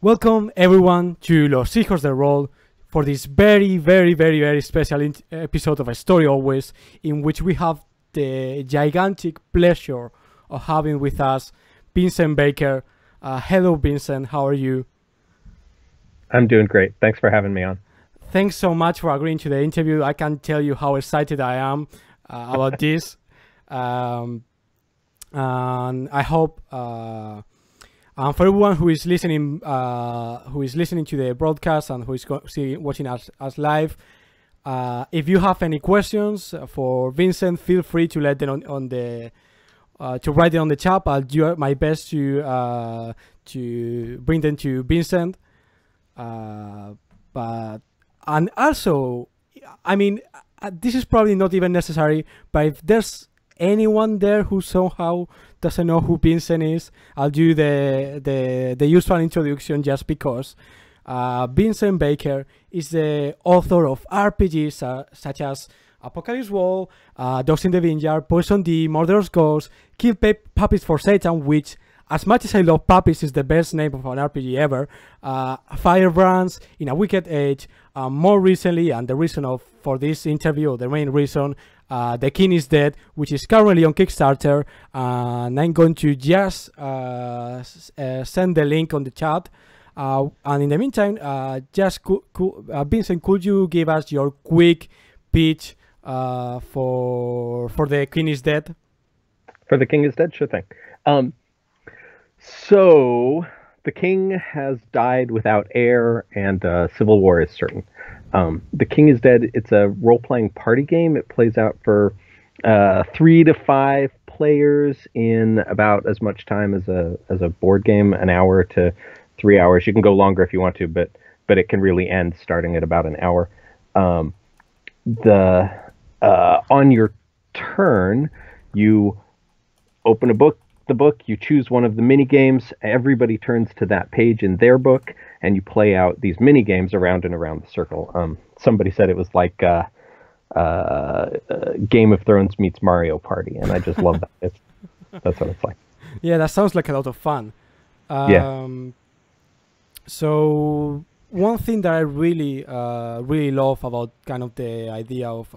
Welcome everyone to Los Hijos del Rol for this very special episode of A Story Always, in which we have the gigantic pleasure of having with us Vincent Baker. Hello Vincent, how are you? I'm doing great. Thanks for having me on. Thanks so much for agreeing to the interview. I can't tell you how excited I am about this. And I hope for everyone who is listening to the broadcast and who is watching us live, if you have any questions for Vincent, feel free to let them on the to write it on the chat. I'll do my best to bring them to Vincent. And also, I mean, this is probably not even necessary, but if there's anyone there who somehow doesn't know who Vincent is, I'll do the usual introduction just because. Vincent Baker is the author of RPGs such as Apocalypse World, Dogs in the Vineyard, Poison D, Murderous Ghosts, Kill Puppies for Satan, which, as much as I love puppies, is the best name of an RPG ever, Firebrands, In a Wicked Age, more recently, and the reason for this interview, or the main reason, The King is Dead, which is currently on Kickstarter, and I'm going to just send the link on the chat. And in the meantime, Vincent, could you give us your quick pitch for The King is Dead? For The King is Dead? Sure thing. So, the king has died without heir, and civil war is certain. The King is Dead, it's a role-playing party game. It plays out for 3 to 5 players in about as much time as a board game, an hour to 3 hours. You can go longer if you want to, but it can really end starting at about an hour. On your turn, you open the book, you choose one of the mini games, everybody turns to that page in their book, and you play out these mini games around and around the circle. Somebody said it was like Game of Thrones meets Mario Party, and I just love that. That's what it's like. Yeah, that sounds like a lot of fun. Yeah. So one thing that I really love about kind of the idea of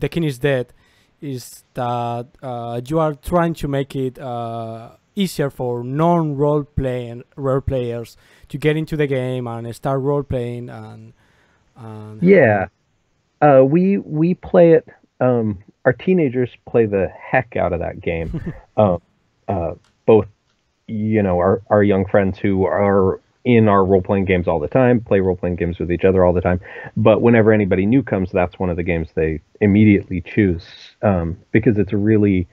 The King is Dead is that you are trying to make it easier for non-role players to get into the game and start role playing and yeah. We play it. Our teenagers play the heck out of that game. Both, our young friends who are in our role-playing games all the time, play role-playing games with each other all the time. But whenever anybody new comes, that's one of the games they immediately choose, because it's a really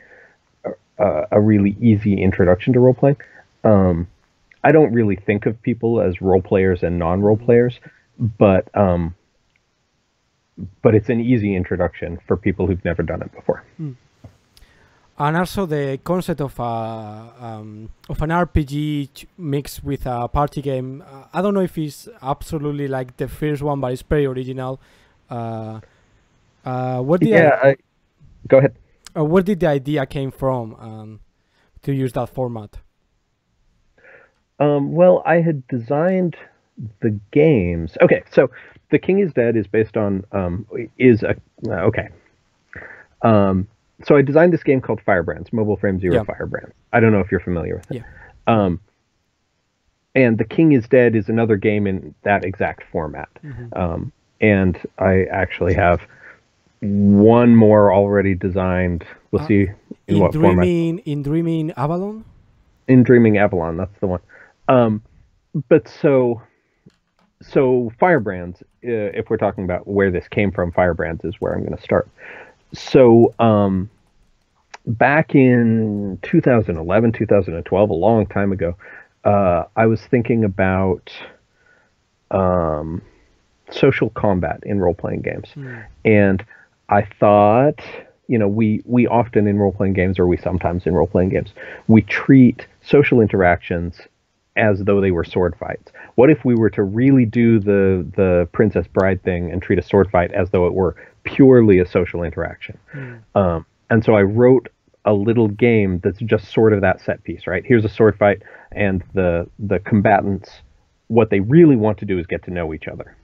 easy introduction to role-playing. I don't really think of people as role-players and non-role players, but it's an easy introduction for people who've never done it before. And also the concept of an RPG mixed with a party game. I don't know if it's absolutely like the first one, but it's very original. Go ahead. Where did the idea came from to use that format? Well, I had designed the games. Okay, so The King is Dead is based on so I designed this game called Firebrands, Mobile Frame Zero Firebrands. I don't know if you're familiar with it. Yeah. And The King is Dead is another game in that exact format. Mm-hmm. And I actually have one more already designed. We'll see in what format. In Dreaming Avalon? In Dreaming Avalon, that's the one. But so Firebrands, if we're talking about where this came from, Firebrands is where I'm going to start. So back in 2011, 2012, a long time ago, I was thinking about social combat in role-playing games. And I thought, we often in role-playing games, or we sometimes in role-playing games, we treat social interactions as though they were sword fights. What if we were to really do the Princess Bride thing and treat a sword fight as though it were purely a social interaction? And so I wrote a little game that's just sort of that set piece, right? Here's a sword fight, and the combatants what they really want to do is get to know each other.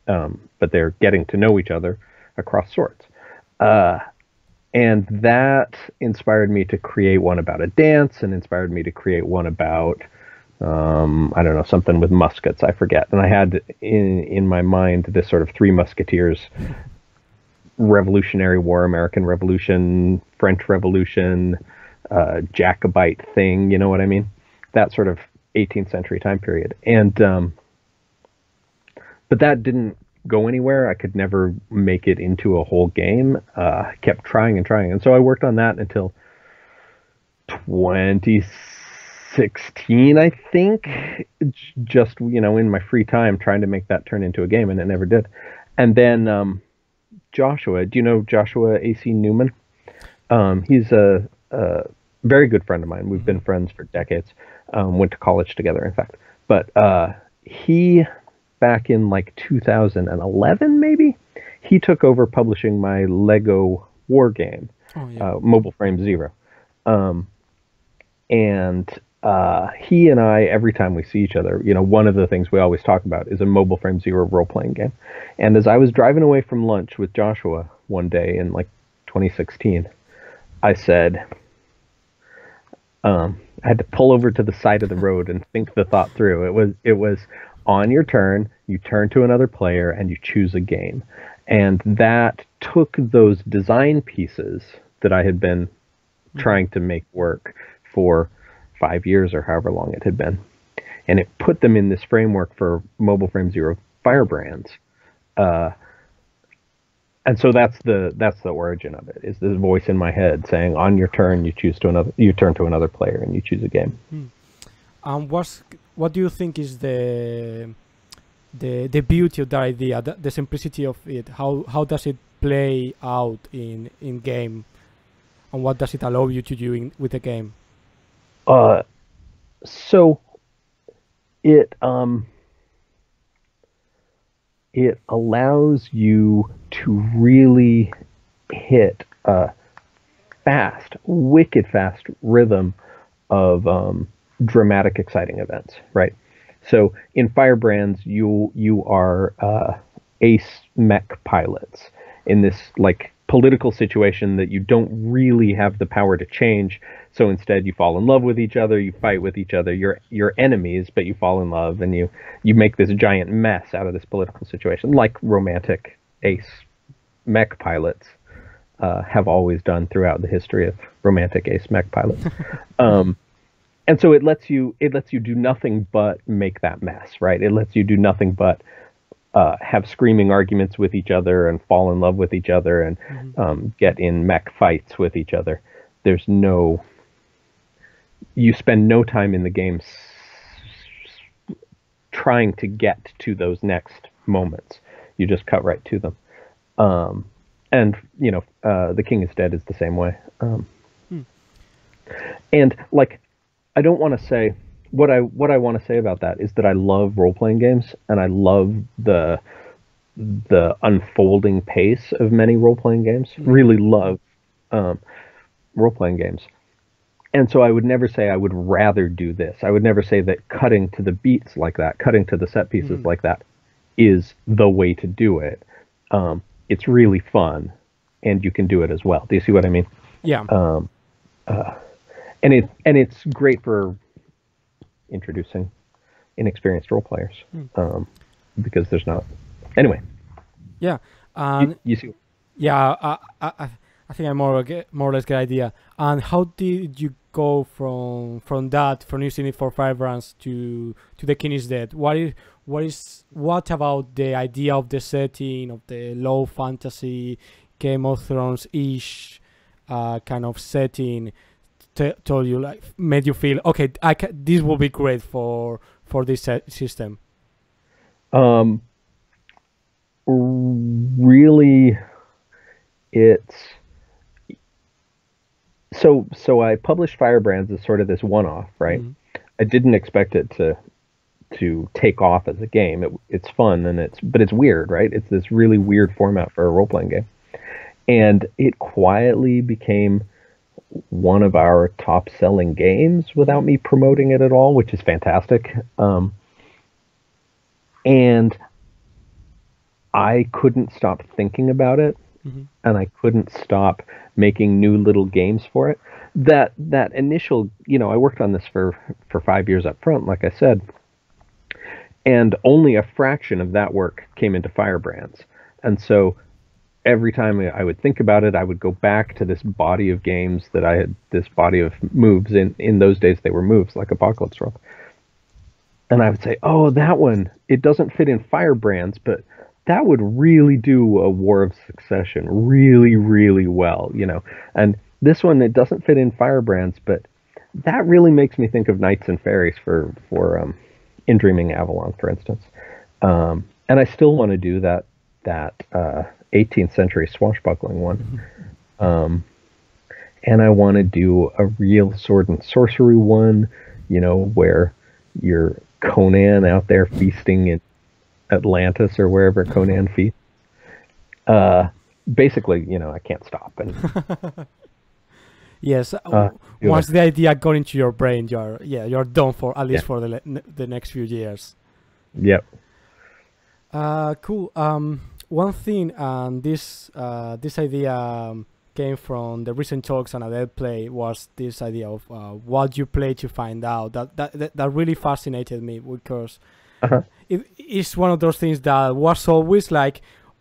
But they're getting to know each other across swords. And that inspired me to create one about a dance, and inspired me to create one about, I don't know, something with muskets, I forget. And I had in my mind this sort of Three Musketeers, Revolutionary War, American Revolution, French Revolution, Jacobite thing, you know what I mean? That sort of 18th century time period. And but that didn't go anywhere. I could never make it into a whole game. I kept trying and trying. And so I worked on that until 2016, I think, just, in my free time trying to make that turn into a game, and it never did. And then Joshua, do you know Joshua A.C. Newman? He's a very good friend of mine. We've been friends for decades. Went to college together, in fact. But he, back in like 2011, maybe, he took over publishing my Lego war game, Mobile Frame Zero. And he and I, every time we see each other, one of the things we always talk about is a Mobile Frame Zero role-playing game. And as I was driving away from lunch with Joshua one day in like 2016, I said, I had to pull over to the side of the road and think the thought through. It was on your turn, you turn to another player and you choose a game. And that took those design pieces that I had been trying to make work for 5 years or however long it had been, and it put them in this framework for Mobile Frame Zero Firebrands. And so that's the origin of it, is this voice in my head saying, on your turn, you turn to another player and you choose a game. What do you think is the beauty of that idea, the simplicity of it? How does it play out in game, and what does it allow you to do with the game? So it allows you to really hit a wicked fast rhythm of dramatic, exciting events, right? So in Firebrands, you are ace mech pilots in this like political situation that you don't really have the power to change. So instead you fall in love with each other, you fight with each other, you're enemies, but you fall in love, and you make this giant mess out of this political situation, like romantic ace mech pilots have always done throughout the history of romantic ace mech pilots. And so it lets you do nothing but make that mess, right? It lets you do nothing but have screaming arguments with each other and fall in love with each other and get in mech fights with each other. You spend no time in the game trying to get to those next moments. You just cut right to them. And The King is Dead is the same way. And like, I don't want to say what I want to say about that is that I love role-playing games, and I love the unfolding pace of many role-playing games. Really love role-playing games. And so I would never say I would rather do this. I would never say that cutting to the beats like that, cutting to the set pieces like that, is the way to do it. It's really fun, and you can do it as well. Do you see what I mean? Yeah. And it's great for introducing inexperienced role players, because there's not. Anyway. Yeah. You see. Yeah. I think I more or less get idea. And how did you go from using it for Firebrands to The King is Dead? What about the idea of the setting, of the low fantasy Game of Thrones-ish kind of setting told you, like, made you feel, okay, this will be great for this system? Really, it's so I published Firebrands as sort of this one-off, right? I didn't expect it to take off as a game. It's fun, but it's weird, right? It's this really weird format for a role-playing game, and it quietly became one of our top-selling games without me promoting it at all, which is fantastic. And I couldn't stop thinking about it, Hmm. and I couldn't stop making new little games for it. That initial, I worked on this for 5 years up front, like I said, and only a fraction of that work came into Firebrands. And so every time I would think about it, I would go back to this body of games that I had, this body of moves. In those days, they were moves like Apocalypse World. And I would say, oh, that one, it doesn't fit in Firebrands, but that would really do a War of Succession really, really well, And this one, it doesn't fit in Firebrands, but that really makes me think of Knights and Fairies for In Dreaming Avalon, for instance. And I still want to do that 18th century swashbuckling one. And I want to do a real sword and sorcery one, where you're Conan out there feasting in Atlantis or wherever Conan feasts. Basically, I can't stop. And Yes, do once it. the idea got into your brain, you're done for at least for the next few years. Yep. Cool. One thing, this idea came from the recent talks on Adele Play, was this idea of what you play to find out. That really fascinated me, because Uh-huh. it's one of those things that was always like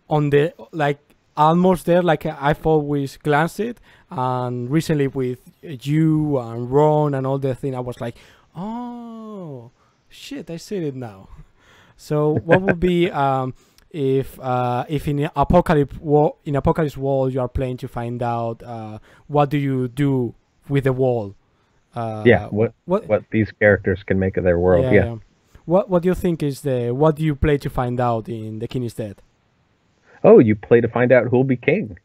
on the like almost there. Like I've always glanced it, and recently with you and Ron and all the thing, I was like, oh shit, I see it now. So what would be if in Apocalypse World you are playing to find out what do you do with the wall? Yeah. What? What these characters can make of their world. Yeah, Yeah. yeah. What do you think is what do you play to find out in The King is Dead? Oh, you play to find out who'll be king,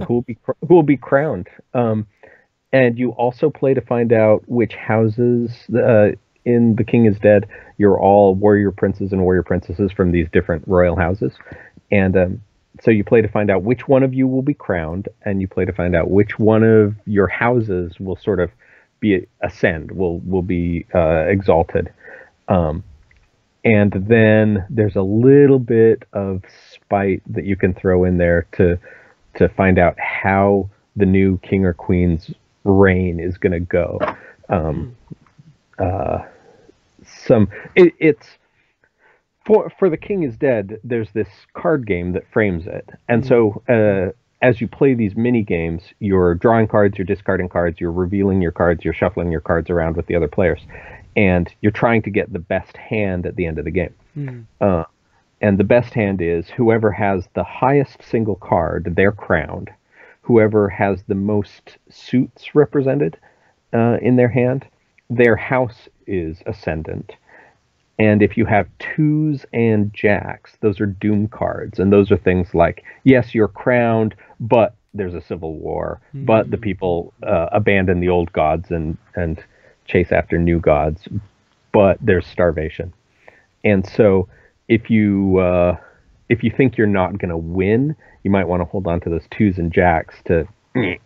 who'll be crowned. And you also play to find out which houses in The King is Dead. You're all warrior princes and warrior princesses from these different royal houses, and so you play to find out which one of you will be crowned, and you play to find out which one of your houses will sort of be will be exalted. Um, and then there's a little bit of spite that you can throw in there to find out how the new king or queen's reign is going to go. It's for The King is Dead. There's this card game that frames it, and so as you play these mini games, you're drawing cards, you're discarding cards, you're revealing your cards, you're shuffling your cards around with the other players, and you're trying to get the best hand at the end of the game. And the best hand is whoever has the highest single card, they're crowned. Whoever has the most suits represented in their hand, their house is ascendant. And if you have twos and jacks, those are doom cards. And those are things like, yes, you're crowned, but there's a civil war. But the people abandon the old gods and chase after new gods. But there's starvation. And so if you think you're not going to win, you might want to hold on to those twos and jacks to, the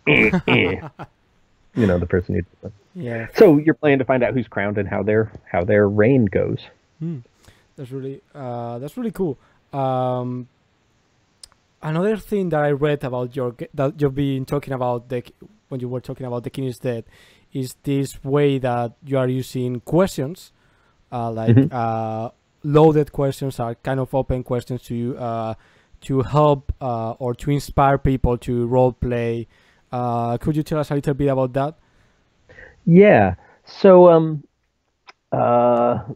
person you. Yeah. So you're playing to find out who's crowned and how their reign goes. That's really cool. Another thing that I read about that you've been talking about when you were talking about The King is Dead is this way that you are using questions, loaded questions, are kind of open questions to help or to inspire people to role play. Could you tell us a little bit about that? Yeah. So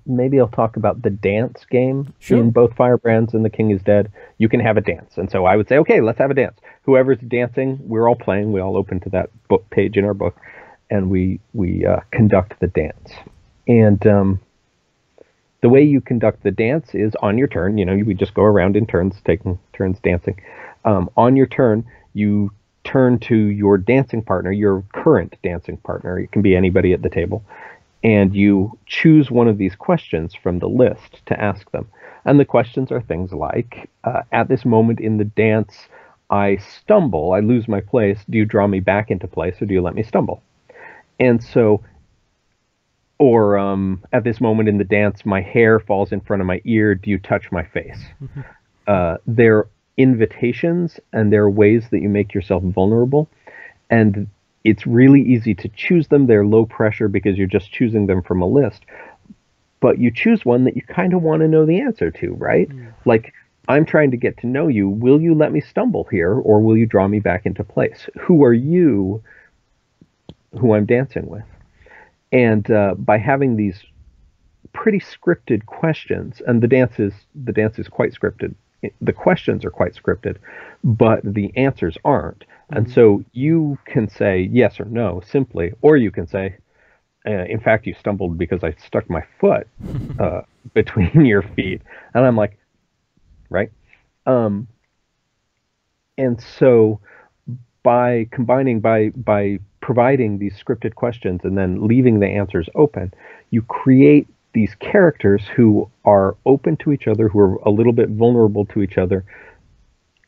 maybe I'll talk about the dance game. Sure. In both Firebrands and The King is Dead. You can have a dance, and so I would say, okay, let's have a dance. Whoever's dancing, we're all playing. We all open to that book page in our book, and we conduct the dance. And the way you conduct the dance is on your turn. We just go around in turns, taking turns dancing. On your turn, you turn to your dancing partner, your current dancing partner. It can be anybody at the table. And you choose one of these questions from the list to ask them. And the questions are things like, at this moment in the dance, I stumble, I lose my place. Do you draw me back into place, or do you let me stumble? And so Or at this moment in the dance, my hair falls in front of my ear. Do you touch my face? They're invitations, and they're ways that you make yourself vulnerable. And it's really easy to choose them. They're low pressure because you're just choosing them from a list. But you choose one that you kind of want to know the answer to, right? Like, I'm trying to get to know you. Will you let me stumble here, or will you draw me back into place? Who are you who I'm dancing with? And by having these pretty scripted questions, and the dance is quite scripted. The questions are quite scripted, but the answers aren't. And so you can say yes or no simply, or you can say, in fact, you stumbled because I stuck my foot between your feet. And I'm like, right? And so by providing these scripted questions and then leaving the answers open, you create these characters who are open to each other, who are a little bit vulnerable to each other,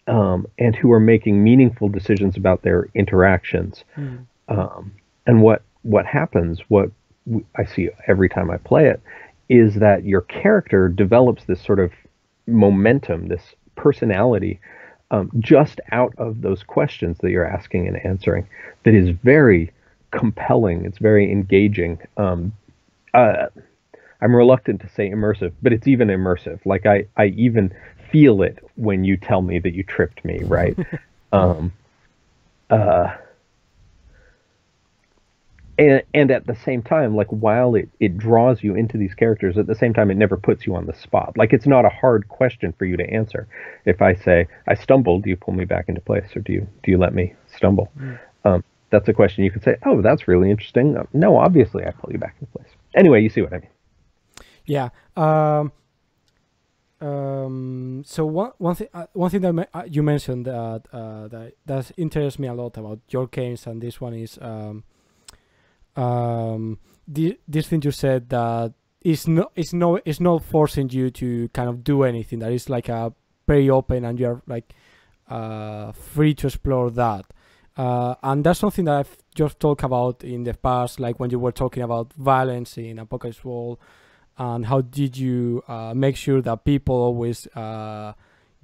and who are making meaningful decisions about their interactions. And what happens, what I see every time I play it, is that your character develops this sort of momentum, this personality, just out of those questions that you're asking and answering, that is very compelling. It's very engaging. I'm reluctant to say immersive, but it's even immersive. Like I even feel it when you tell me that you tripped me, right? And at the same time, like while it draws you into these characters, at the same time, it never puts you on the spot. Like it's not a hard question for you to answer. If I say, I stumbled, do you pull me back into place, or do you let me stumble? That's a question you could say, oh, that's really interesting. No, obviously I pull you back into place. Anyway, you see what I mean. Yeah. So one thing that you mentioned that interests me a lot about your games and this one is this thing you said that is not forcing you to kind of do anything. That is like a very open, and you're like free to explore that. And that's something that I've just talked about in the past, like when you were talking about violence in Apocalypse World, and how did you make sure that people always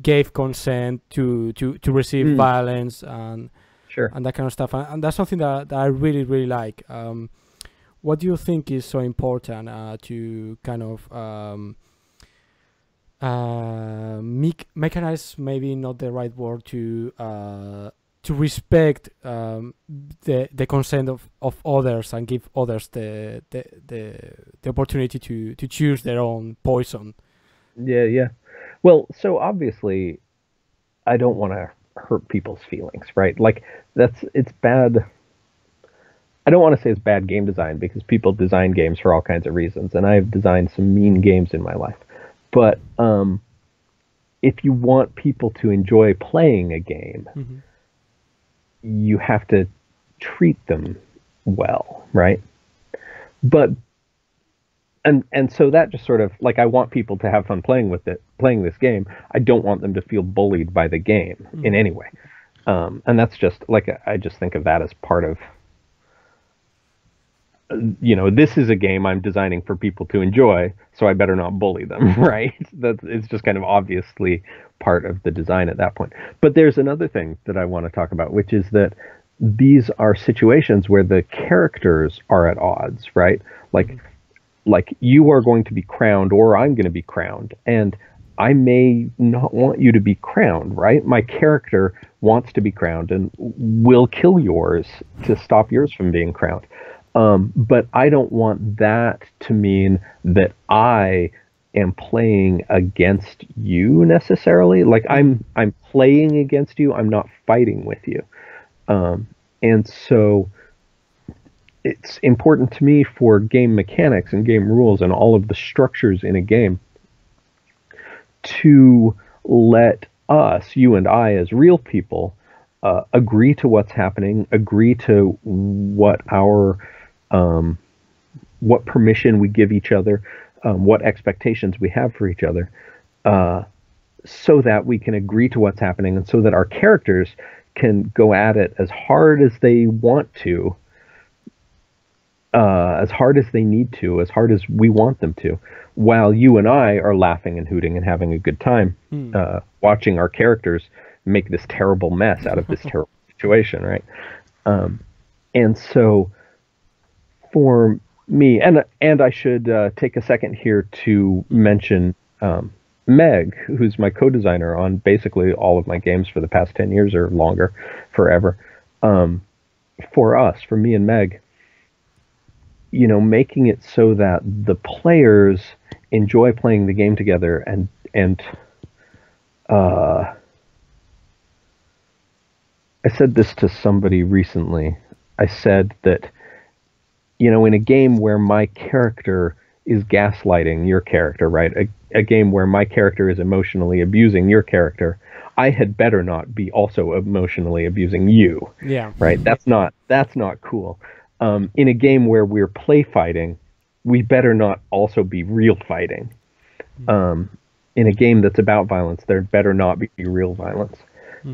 gave consent to receive violence and Sure. and that kind of stuff. And that's something that I really, really like. What do you think is so important to kind of mechanize, maybe not the right word, to respect the consent of others and give others the opportunity to choose their own poison? Yeah. Well, so obviously, I don't want to hurt people's feelings, right? Like it's bad. I don't want to say it's bad game design, because people design games for all kinds of reasons, and I've designed some mean games in my life. But if you want people to enjoy playing a game, you have to treat them well, right? But and so that just sort of, like, I want people to have fun playing this game. I don't want them to feel bullied by the game in any way. And that's just like, I just think of that as part of, this is a game I'm designing for people to enjoy, so I better not bully them, right? It's just kind of obviously part of the design at that point. But there's another thing that I want to talk about, which is that these are situations where the characters are at odds, right? Like you are going to be crowned, or I'm going to be crowned, and I may not want you to be crowned, right? My character wants to be crowned and will kill yours to stop yours from being crowned. But I don't want that to mean that I am playing against you necessarily. Like I'm playing against you. I'm not fighting with you. And so it's important to me for game mechanics and game rules and all of the structures in a game to let us, you and I as real people, agree to what's happening, agree to what what permission we give each other, what expectations we have for each other, so that we can agree to what's happening, and so that our characters can go at it as hard as they want to, as hard as they need to, as hard as we want them to, while you and I are laughing and hooting and having a good time, watching our characters make this terrible mess out of this terrible situation, right? And so for me, and I should take a second here to mention Meg, who's my co-designer on basically all of my games for the past 10 years or longer, forever. For me and Meg, making it so that the players enjoy playing the game together and I said this to somebody recently. I said that, in a game where my character is gaslighting your character, right? A game where my character is emotionally abusing your character, I had better not be also emotionally abusing you. Yeah. Right? That's not cool. In a game where we're play fighting, we better not also be real fighting. In a game that's about violence, there better not be real violence.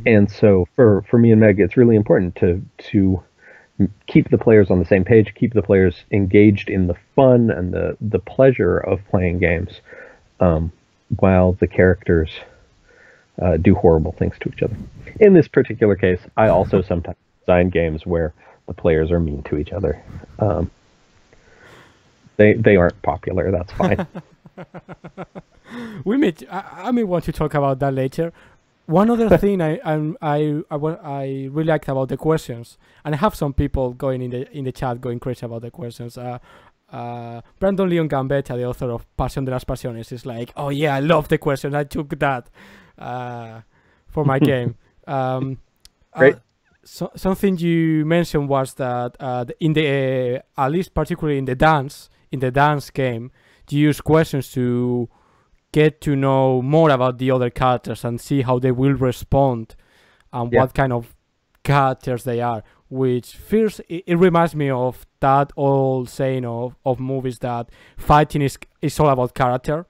And so for me and Meg, it's really important to keep the players on the same page, keep the players engaged in the fun and the pleasure of playing games, while the characters do horrible things to each other. In this particular case, I also sometimes design games where the players are mean to each other. They aren't popular. That's fine. I may want to talk about that later. One other thing I really liked about the questions, and I have some people going in the chat going crazy about the questions. Brandon Leon Gambetta, the author of Pasión de las Pasiones, is like, oh yeah, I love the question. I took that for my game. Great. Something you mentioned was that in the at least particularly in the dance game, you use questions to get to know more about the other characters and see how they will respond and what kind of characters they are, which first it reminds me of that old saying of movies that fighting is all about character,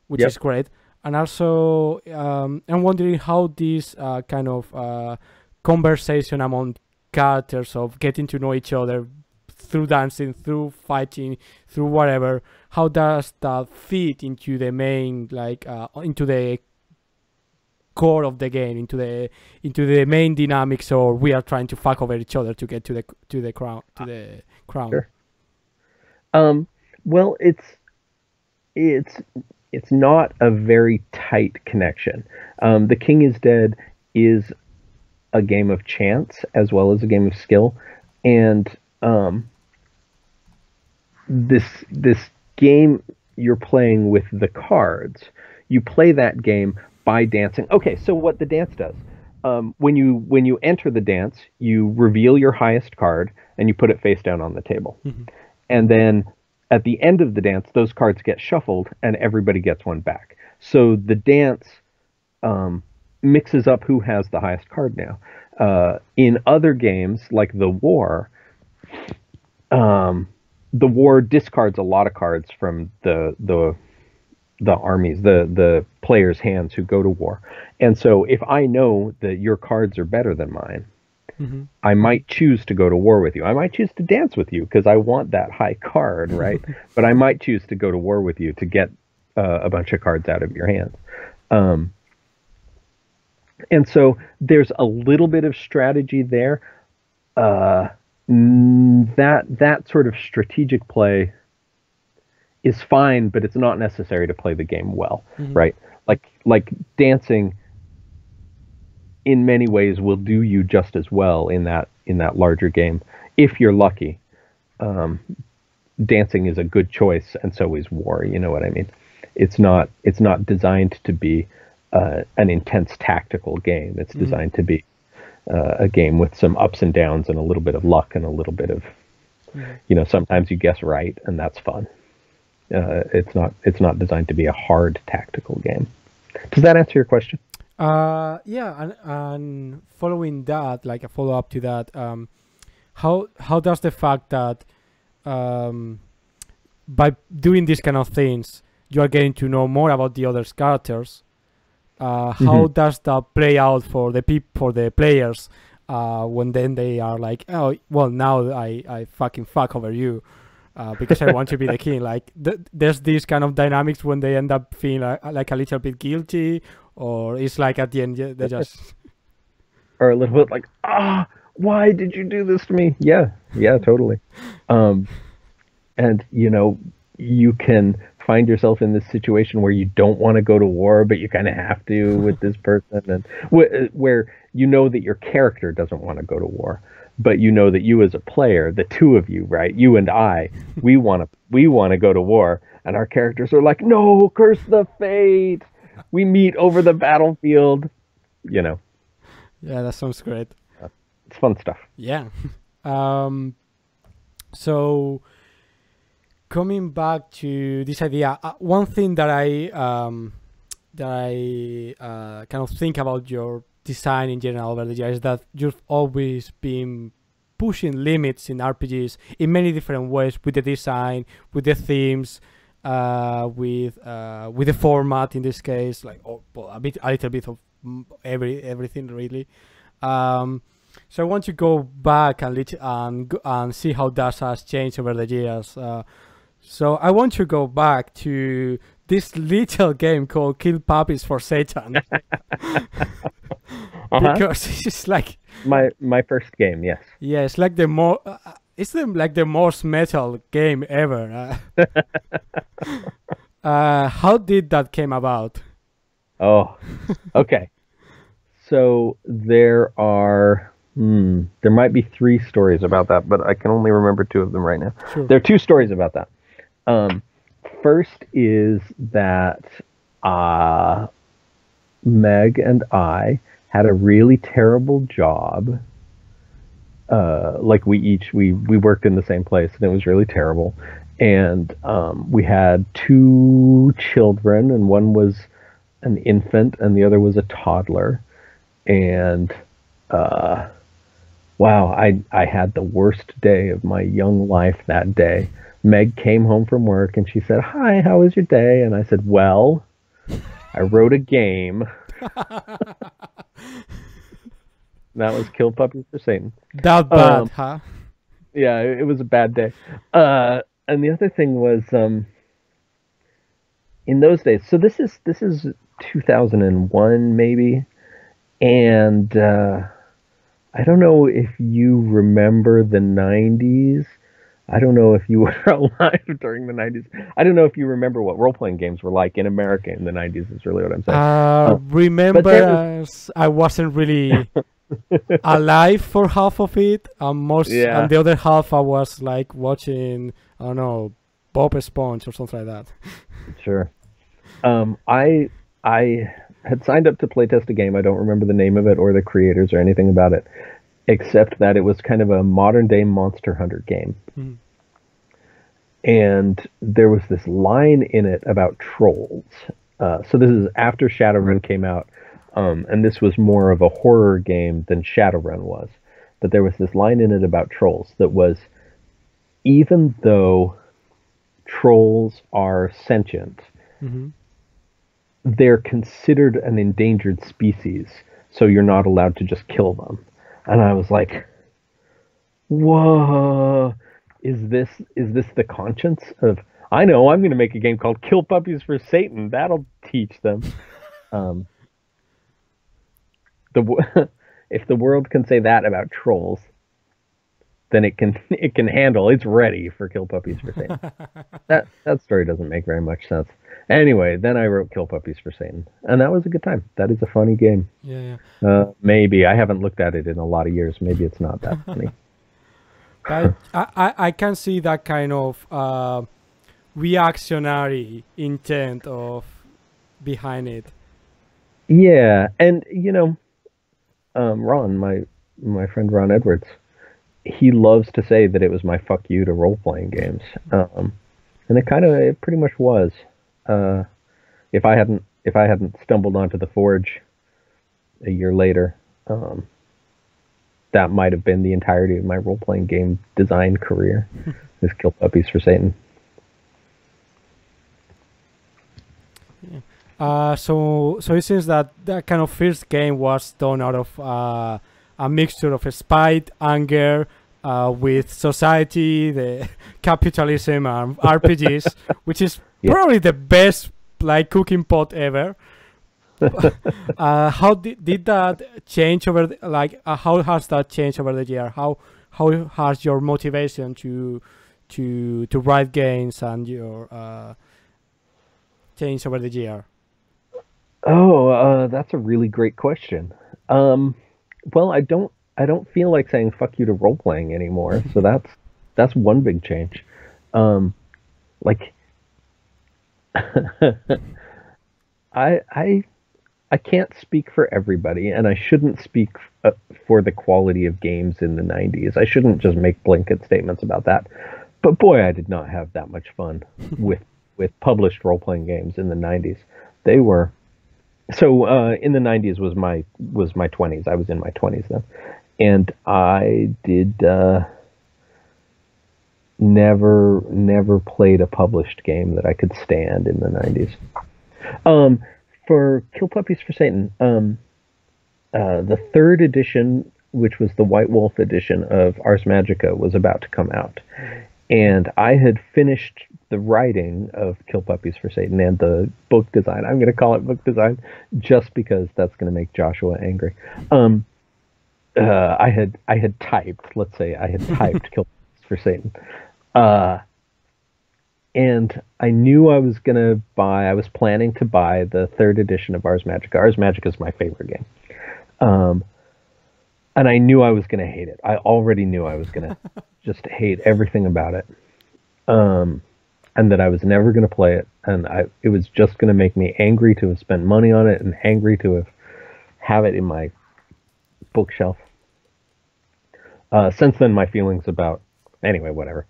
which is great. And also I'm wondering how this kind of conversation among characters of getting to know each other through dancing, through fighting, through whatever, how does that fit into the main, into the core of the game, into the main dynamics, or we are trying to fuck over each other to get to the crown. Sure. Well, it's not a very tight connection. The King is Dead is a game of chance as well as a game of skill, and this game you're playing with the cards, you play that game by dancing. Okay, so what the dance does, when you enter the dance, you reveal your highest card and you put it face down on the table. And then at the end of the dance, those cards get shuffled and everybody gets one back. So the dance mixes up who has the highest card now. In other games like the war discards a lot of cards from the armies, the players' hands who go to war. And so if I know that your cards are better than mine, I might choose to go to war with you. I might choose to dance with you because I want that high card, right? But I might choose to go to war with you to get a bunch of cards out of your hands. And so there's a little bit of strategy there. That sort of strategic play is fine, but it's not necessary to play the game well, right? Like dancing in many ways will do you just as well in that larger game if you're lucky. Dancing is a good choice, and so is war. You know what I mean? It's not designed to be an intense tactical game. It's designed to be a game with some ups and downs and a little bit of luck and a little bit of, sometimes you guess right, and that's fun. It's not designed to be a hard tactical game. Does that answer your question? Yeah, and following that, like a follow up to that, how does the fact that by doing these kind of things you are getting to know more about the other characters, how does that play out for the players, when then they are like, oh well, now I fucking fuck over you, because I want to be the king. Like there's these kind of dynamics when they end up feeling like a little bit guilty, or it's like at the end they just or a little bit like, why did you do this to me? Yeah, totally. And you can find yourself in this situation where you don't want to go to war, but you kind of have to with this person, and where that your character doesn't want to go to war, but that you as a player, the two of you, right, you and I, we want to go to war, and our characters are like, no, curse the fate. We meet over the battlefield. Yeah, that sounds great. It's fun stuff. Yeah. So coming back to this idea, one thing that I kind of think about your design in general over the years is that you've always been pushing limits in RPGs in many different ways, with the design, with the themes, with the format in this case, like a little bit of everything really. So I want to go back and see how that has changed over the years. So I want to go back to this little game called Kill Puppies for Satan. Because it's like my first game. Yes. Yeah, it's like the most metal game ever. How did that came about? Oh, okay. So there might be 3 stories about that, but I can only remember 2 of them right now. Sure. There are 2 stories about that. First is that Meg and I had a really terrible job. Like we worked in the same place, and it was really terrible. And we had 2 children, and one was an infant, and the other was a toddler. And wow, I had the worst day of my young life that day. Meg came home from work and she said, "Hi, how was your day?" And I said, "Well, I wrote a game." That was Kill Puppies for Satan. That bad, huh? Yeah, it was a bad day. And the other thing was, in those days, so this is 2001 maybe, and I don't know if you remember the 90s. I don't know if you were alive during the 90s. I don't know if you remember what role-playing games were like in America in the 90s is really what I'm saying. Remember, I wasn't really alive for half of it. And the other half I was like watching, I don't know, Bob Esponge or something like that. Sure. I had signed up to playtest a game. I don't remember the name of it or the creators or anything about it, except that it was kind of a modern-day Monster Hunter game. Mm-hmm. And there was this line in it about trolls. So this is after Shadowrun came out, and this was more of a horror game than Shadowrun was. But there was this line in it about trolls that was, even though trolls are sentient, mm-hmm. they're considered an endangered species, so you're not allowed to just kill them. And I was like, whoa, is this the conscience of, I know, I'm going to make a game called Kill Puppies for Satan. That'll teach them. If the world can say that about trolls, then it can handle, it's ready for Kill Puppies for Satan. That story doesn't make very much sense. Anyway, then I wrote Kill Puppies for Satan, and that was a good time. That is a funny game. Yeah. Maybe I haven't looked at it in a lot of years. Maybe it's not that funny. But I can see that kind of reactionary intent of behind it. Yeah, and Ron, my friend Ron Edwards, he loves to say that it was my fuck you to role-playing games, and it pretty much was. If I hadn't stumbled onto the Forge a year later, that might have been the entirety of my role-playing game design career. Is Kill Puppies for Satan. Yeah. So it seems that kind of first game was done out of a mixture of spite, anger, with society, the capitalism, and RPGs, which is probably the best like cooking pot ever. How did that change over how has that changed over the year? How has your motivation to write games and your changed over the year? Oh, that's a really great question. Well, I don't feel like saying fuck you to role playing anymore, so that's one big change. Like I can't speak for everybody, and I shouldn't speak for the quality of games in the 90s. I shouldn't just make blanket statements about that. But boy, I did not have that much fun with published role-playing games in the 90s. They were in the 90s was my 20s. I was in my 20s then. And I did never played a published game that I could stand in the 90s. For Kill Puppies for Satan, the third edition, which was the White Wolf edition of Ars Magica, was about to come out. And I had finished the writing of Kill Puppies for Satan and the book design. I'm going to call it book design just because that's going to make Joshua angry. I had typed, let's say I had typed Kill Puppies for Satan. And I knew I was planning to buy the third edition of Ars Magica. Ars Magica is my favorite game. And I knew I was going to hate it. I already knew I was going to just hate everything about it. And that I was never going to play it. And it was just going to make me angry to have spent money on it and angry to have it in my bookshelf. Since then, my feelings anyway, whatever.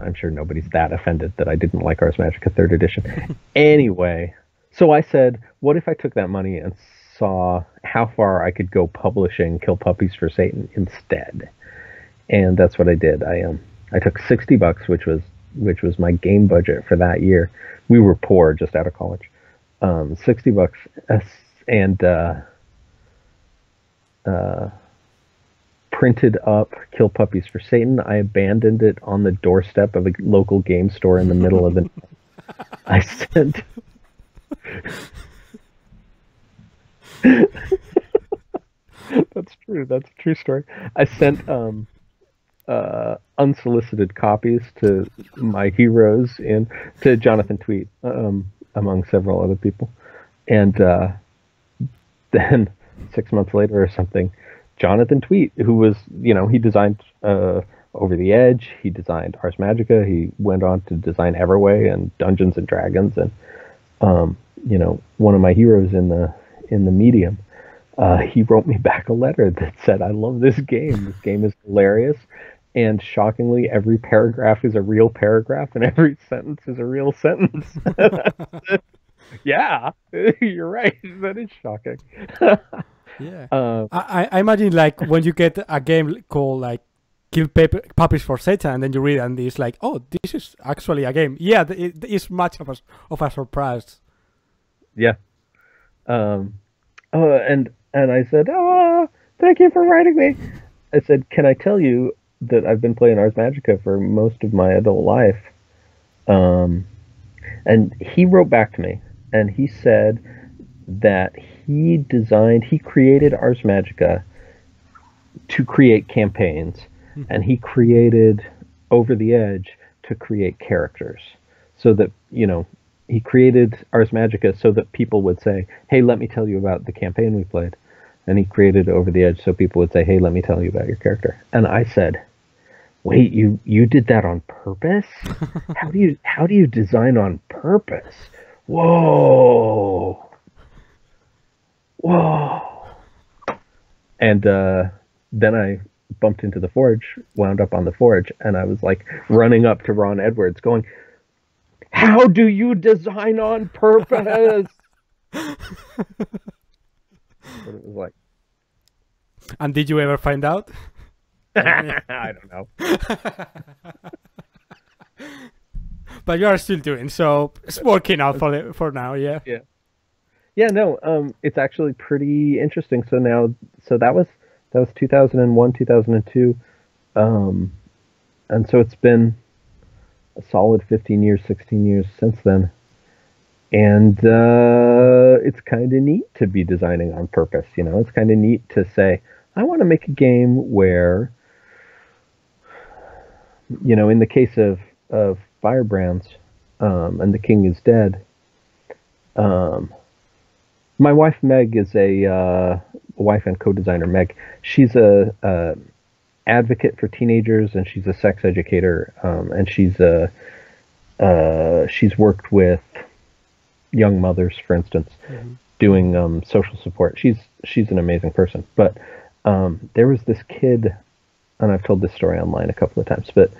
I'm sure nobody's that offended that I didn't like Ars Magica 3rd edition. Anyway, so I said, what if I took that money and saw how far I could go publishing Kill Puppies for Satan instead? And that's what I did. I took $60, which was my game budget for that year. We were poor, just out of college. $60, and printed up Kill Puppies for Satan. I abandoned it on the doorstep of a local game store in the middle of the night. I sent That's true. That's a true story. I sent unsolicited copies to my heroes and to Jonathan Tweet, among several other people. And then 6 months later or something, Jonathan Tweet, who was, he designed Over the Edge, he designed Ars Magica, he went on to design Everway and Dungeons and Dragons, and one of my heroes in the medium. He wrote me back a letter that said, "I love this game. This game is hilarious, and shockingly, every paragraph is a real paragraph, and every sentence is a real sentence." Yeah, you're right. That is shocking. Yeah, I imagine like when you get a game called like Kill Puppies for Satan, and then you read it and it's like, oh, this is actually a game. Yeah, it is much of a surprise. Yeah. And I said, "Oh, thank you for writing me." I said, "Can I tell you that I've been playing Ars Magica for most of my adult life?" And he wrote back to me, and he said that he created Ars Magica to create campaigns, and he created Over the Edge to create characters, so that, he created Ars Magica so that people would say, "Hey, let me tell you about the campaign we played." And he created Over the Edge so people would say, "Hey, let me tell you about your character." And I said, "Wait, you did that on purpose? How do you design on purpose? Whoa. And then I bumped into the Forge, wound up on the Forge, and I was like running up to Ron Edwards going, "How do you design on purpose?" What it was like. And did you ever find out? I don't know. But you are still doing, so it's working out for now. Yeah. Yeah. Yeah. No. It's actually pretty interesting. So that That was 2001, 2002. And so it's been a solid 15 years, 16 years since then. And it's kind of neat to be designing on purpose. It's kind of neat to say, I want to make a game where, in the case of Firebrands, and The King is Dead, my wife Meg is a wife and co-designer. Meg, she's a advocate for teenagers, and she's a sex educator, and she's worked with young mothers, for instance, doing social support. She's an amazing person. But there was this kid, and I've told this story online a couple of times, but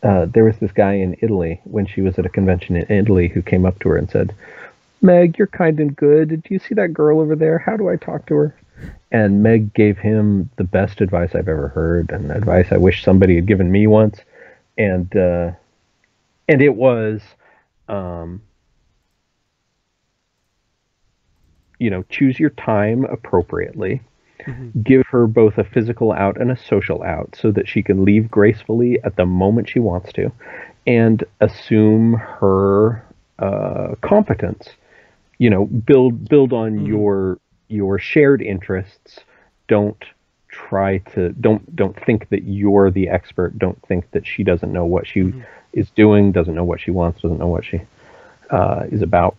there was this guy in Italy when she was at a convention in Italy who came up to her and said, Meg, you're kind and good. Do you see that girl over there? How do I talk to her? And Meg gave him the best advice I've ever heard, and advice I wish somebody had given me once. And it was, choose your time appropriately. Give her both a physical out and a social out so that she can leave gracefully at the moment she wants to, and assume her competence. Build on your shared interests. Don't think that you're the expert. Don't think that she doesn't know what she is doing, doesn't know what she wants, doesn't know what she is about.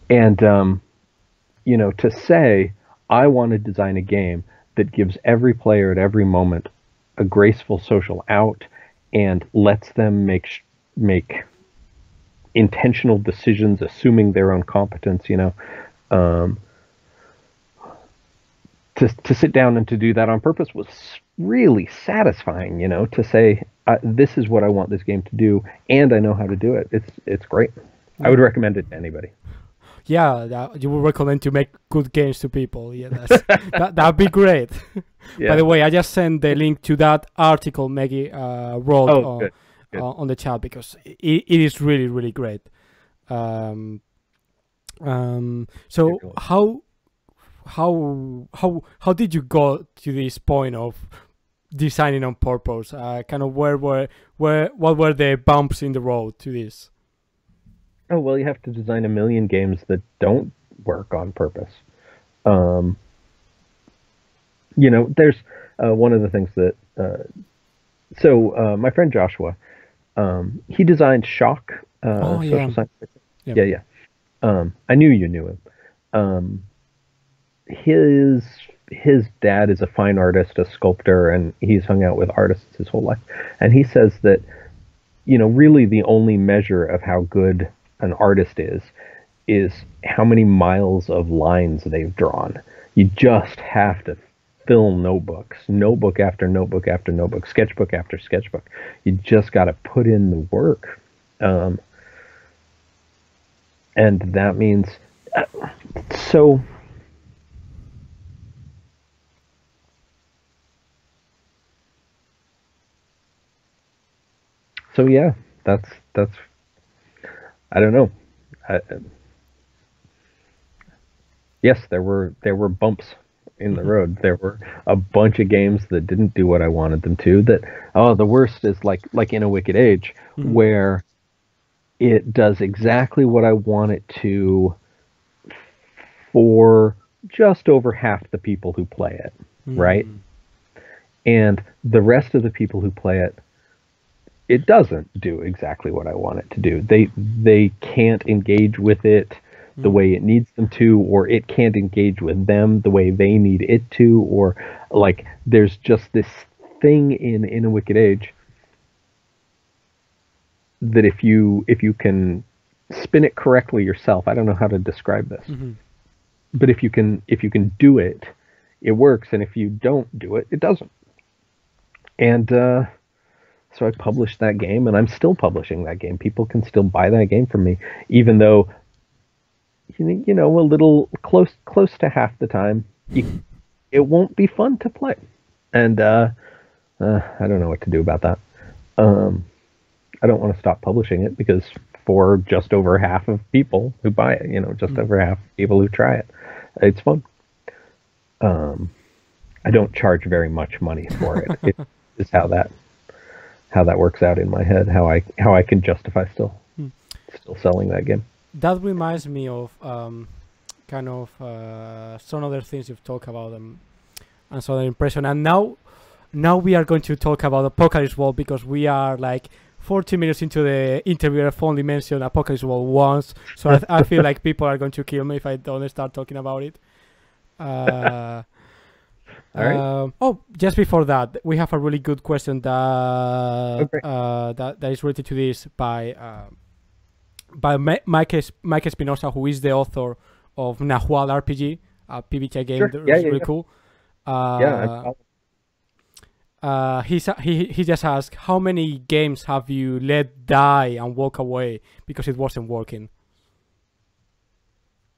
And to say, I want to design a game that gives every player at every moment a graceful social out and lets them make intentional decisions, assuming their own competence, to sit down and to do that on purpose was really satisfying, to say, this is what I want this game to do, and I know how to do it. It's great. I would recommend it to anybody. Yeah, you would recommend to make good games to people. Yeah, that'd be great. Yeah. By the way, I just sent the link to that article Meguey wrote good. On the chat, because it is really, really great. So how did you go to this point of designing on purpose? Kind of what were the bumps in the road to this? Oh, well, you have to design a million games that don't work on purpose. There's one of the things that... my friend Joshua, he designed Shock, social science. Yeah. I knew you knew him. His dad is a fine artist, a sculptor, and he's hung out with artists his whole life. And he says that, really the only measure of how good an artist is how many miles of lines they've drawn. You just have to fill notebooks, notebook after notebook after notebook, sketchbook after sketchbook. You just got to put in the work. And that means, so yeah, that's, I don't know. Yes, there were bumps in the road. There were a bunch of games that didn't do what I wanted them to. The worst is like In a Wicked Age, where it does exactly what I want it to for just over half the people who play it, right? And the rest of the people who play it, it doesn't do exactly what I want it to do. They can't engage with it the way it needs them to, or it can't engage with them the way they need it to, or like there's just this thing in A Wicked Age that if you can spin it correctly yourself, I don't know how to describe this, but if you can do it, it works, and if you don't do it, it doesn't. And so I published that game, and I'm still publishing that game. People can still buy that game from me, even though, a little close to half the time, it won't be fun to play. And I don't know what to do about that. I don't want to stop publishing it, because for just over half of people who buy it, just over half of people who try it, it's fun. I don't charge very much money for it. It is how that works out in my head. How I can justify still selling that game. That reminds me of kind of some other things you've talked about and some other impression. And now we are going to talk about Apocalypse World because we are like 40 minutes into the interview. I've only mentioned Apocalypse World once, so I feel like people are going to kill me if I don't start talking about it. All right. Oh, just before that, we have a really good question that Okay. that is related to this by Mike Espinosa, who is the author of Nahual RPG, a PBTA game Sure. that Yeah, is yeah, really yeah. cool. Yeah. He just asked, how many games have you let die and walk away because it wasn't working?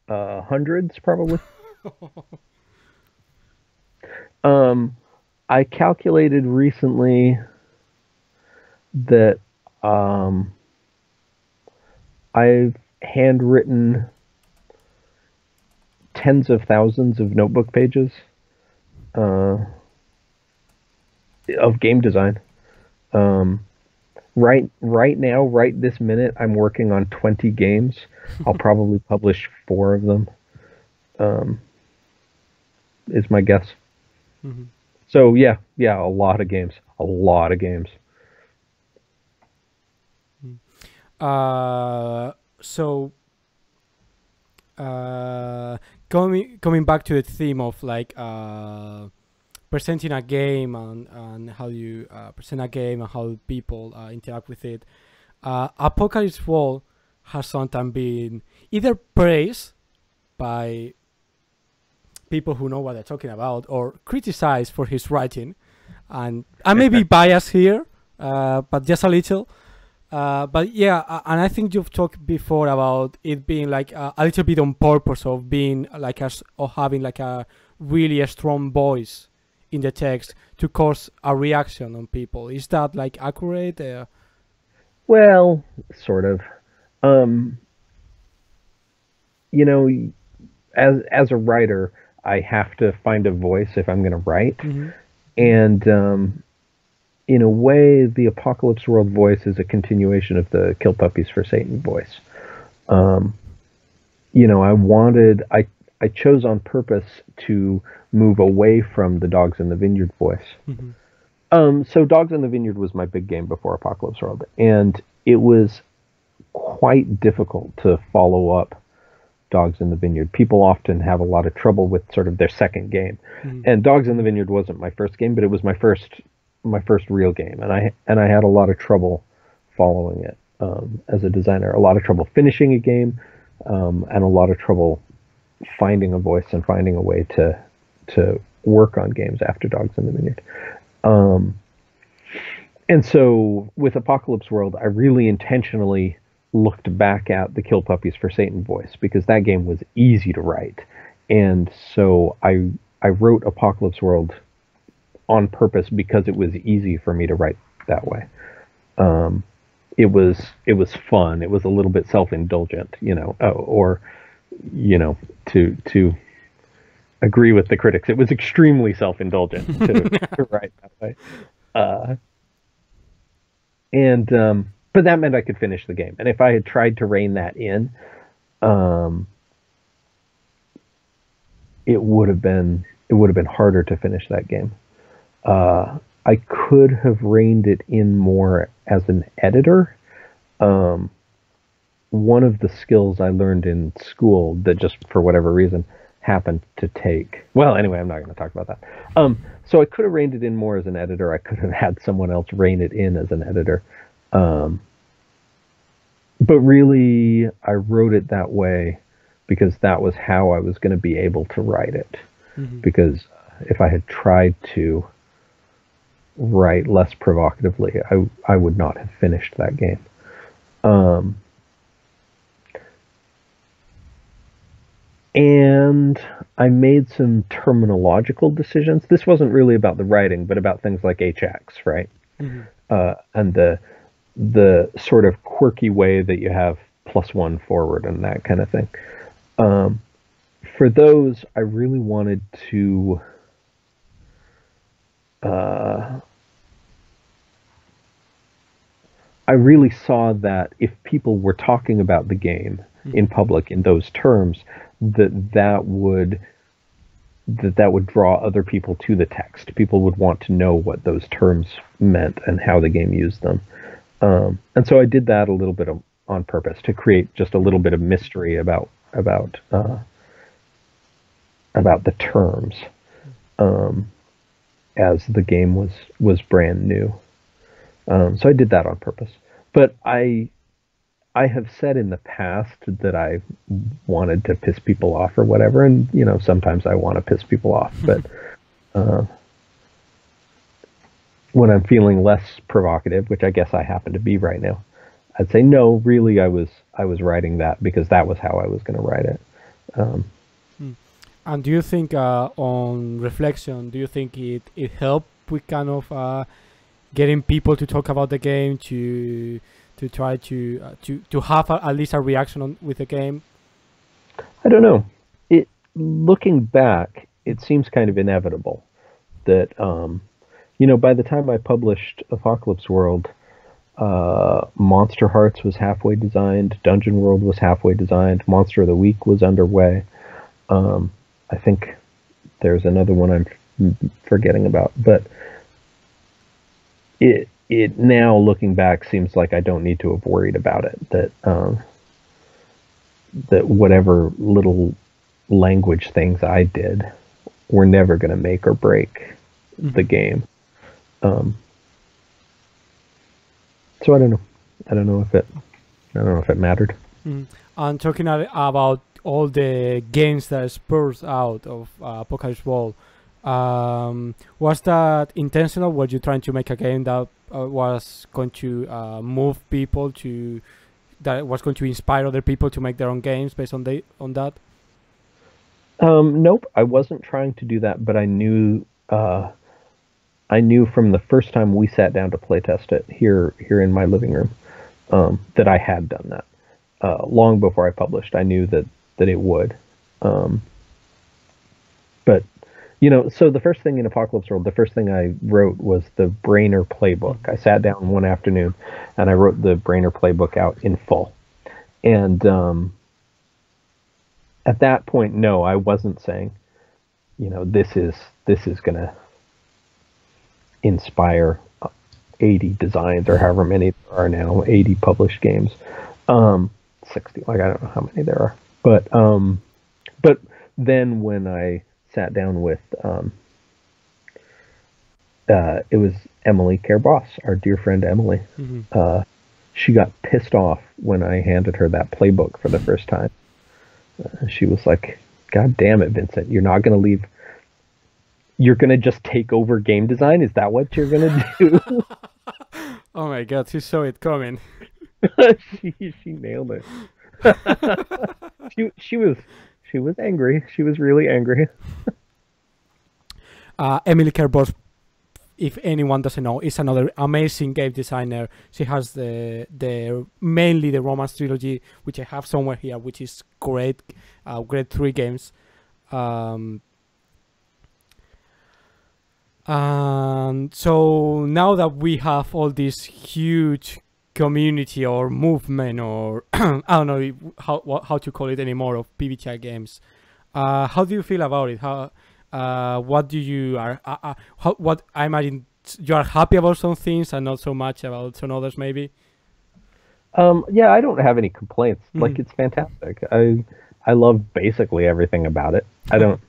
Hundreds probably. Um, I calculated recently that I've handwritten tens of thousands of notebook pages uh, of game design. Right now, right this minute, I'm working on 20 games. I'll probably publish 4 of them. Is my guess. Mm-hmm. So yeah, a lot of games. A lot of games. So coming back to the theme of like presenting a game and how you present a game and how people interact with it, Apocalypse World has sometimes been either praised by people who know what they're talking about or criticized for his writing, and I may be biased here, but just a little. But yeah, and I think you've talked before about it being like a little bit on purpose of being like or having like a really strong voice in the text to cause a reaction on people. Is that like accurate? Well, sort of. Um, you know, as a writer, I have to find a voice if I'm going to write, Mm-hmm. and in a way, the Apocalypse World voice is a continuation of the Kill Puppies for Satan voice. I chose on purpose to move away from the Dogs in the Vineyard voice. Mm-hmm. So Dogs in the Vineyard was my big game before Apocalypse World, and it was quite difficult to follow up Dogs in the Vineyard. People often have a lot of trouble with sort of their second game, Mm-hmm. and Dogs in the Vineyard wasn't my first game, but it was my first real game, and I had a lot of trouble following it as a designer. A lot of trouble finishing a game, and a lot of trouble finding a voice and finding a way to work on games after Dogs in the Vineyard. And so with Apocalypse World, I really intentionally looked back at the Kill Puppies for Satan voice because that game was easy to write, and so I wrote Apocalypse World on purpose because it was easy for me to write that way. It was fun. It was a little bit self-indulgent, or to agree with the critics, it was extremely self-indulgent to write that way. But that meant I could finish the game. And if I had tried to rein that in, it would have been harder to finish that game. I could have reined it in more as an editor. One of the skills I learned in school that just for whatever reason happened to take. Well, anyway, I'm not going to talk about that. So I could have reined it in more as an editor. I could have had someone else rein it in as an editor. But really, I wrote it that way because that was how I was going to be able to write it. Mm-hmm. Because if I had tried to write less provocatively, I would not have finished that game. And I made some terminological decisions. This wasn't really about the writing, but about things like HX, right? Mm-hmm. And the sort of quirky way that you have +1 forward and that kind of thing. For those, I really wanted to uh, I really saw that if people were talking about the game in public in those terms, that would draw other people to the text. People would want to know what those terms meant and how the game used them. And so I did that a little bit on purpose to create just a little bit of mystery about the terms as the game was brand new. So I did that on purpose. But I have said in the past that I wanted to piss people off or whatever, and sometimes I want to piss people off. But when I'm feeling less provocative, which I guess I happen to be right now, I'd say no. Really, I was writing that because that was how I was going to write it. And do you think, on reflection, do you think it helped with kind of getting people to talk about the game, to try to have at least a reaction with the game? I don't know. Looking back, it seems kind of inevitable that by the time I published Apocalypse World, Monster Hearts was halfway designed, Dungeon World was halfway designed, Monster of the Week was underway. I think there's another one I'm forgetting about, but it now, looking back, seems like I don't need to have worried about it. That whatever little language things I did were never going to make or break the game. So I don't know. I don't know if it mattered. And talking about all the games that spurs out of Apocalypse World, was that intentional? Were you trying to make a game that was going to move people that was going to inspire other people to make their own games based on that? Nope, I wasn't trying to do that, but I knew from the first time we sat down to playtest it here in my living room that I had done that. Long before I published, I knew that it would. But so the first thing in Apocalypse World, the first thing I wrote was the Brainer playbook. I sat down one afternoon and I wrote the Brainer playbook out in full. And at that point, no, I wasn't saying, this is going to inspire 80 designs or however many there are now, 80 published games. 60, I don't know how many there are. But then when I sat down with it was Emily Care-Boss, our dear friend Emily. She got pissed off when I handed her that playbook for the first time. She was like, "God damn it, Vincent, you're not going to leave. You're going to just take over game design? Is that what you're going to do?" Oh my God, she saw it coming. she nailed it. She was angry. She was really angry. Emily Care-Boss, if anyone doesn't know, is another amazing game designer. She has mainly the Romance trilogy, which I have somewhere here, which is great. Great 3 games. And so now that we have all this huge community or movement, or I don't know how to call it anymore, of PBTI games, how do you feel about it? What do you what I imagine you are happy about some things and not so much about some others, maybe? Yeah, I don't have any complaints. Like, it's fantastic. I love basically everything about it. I don't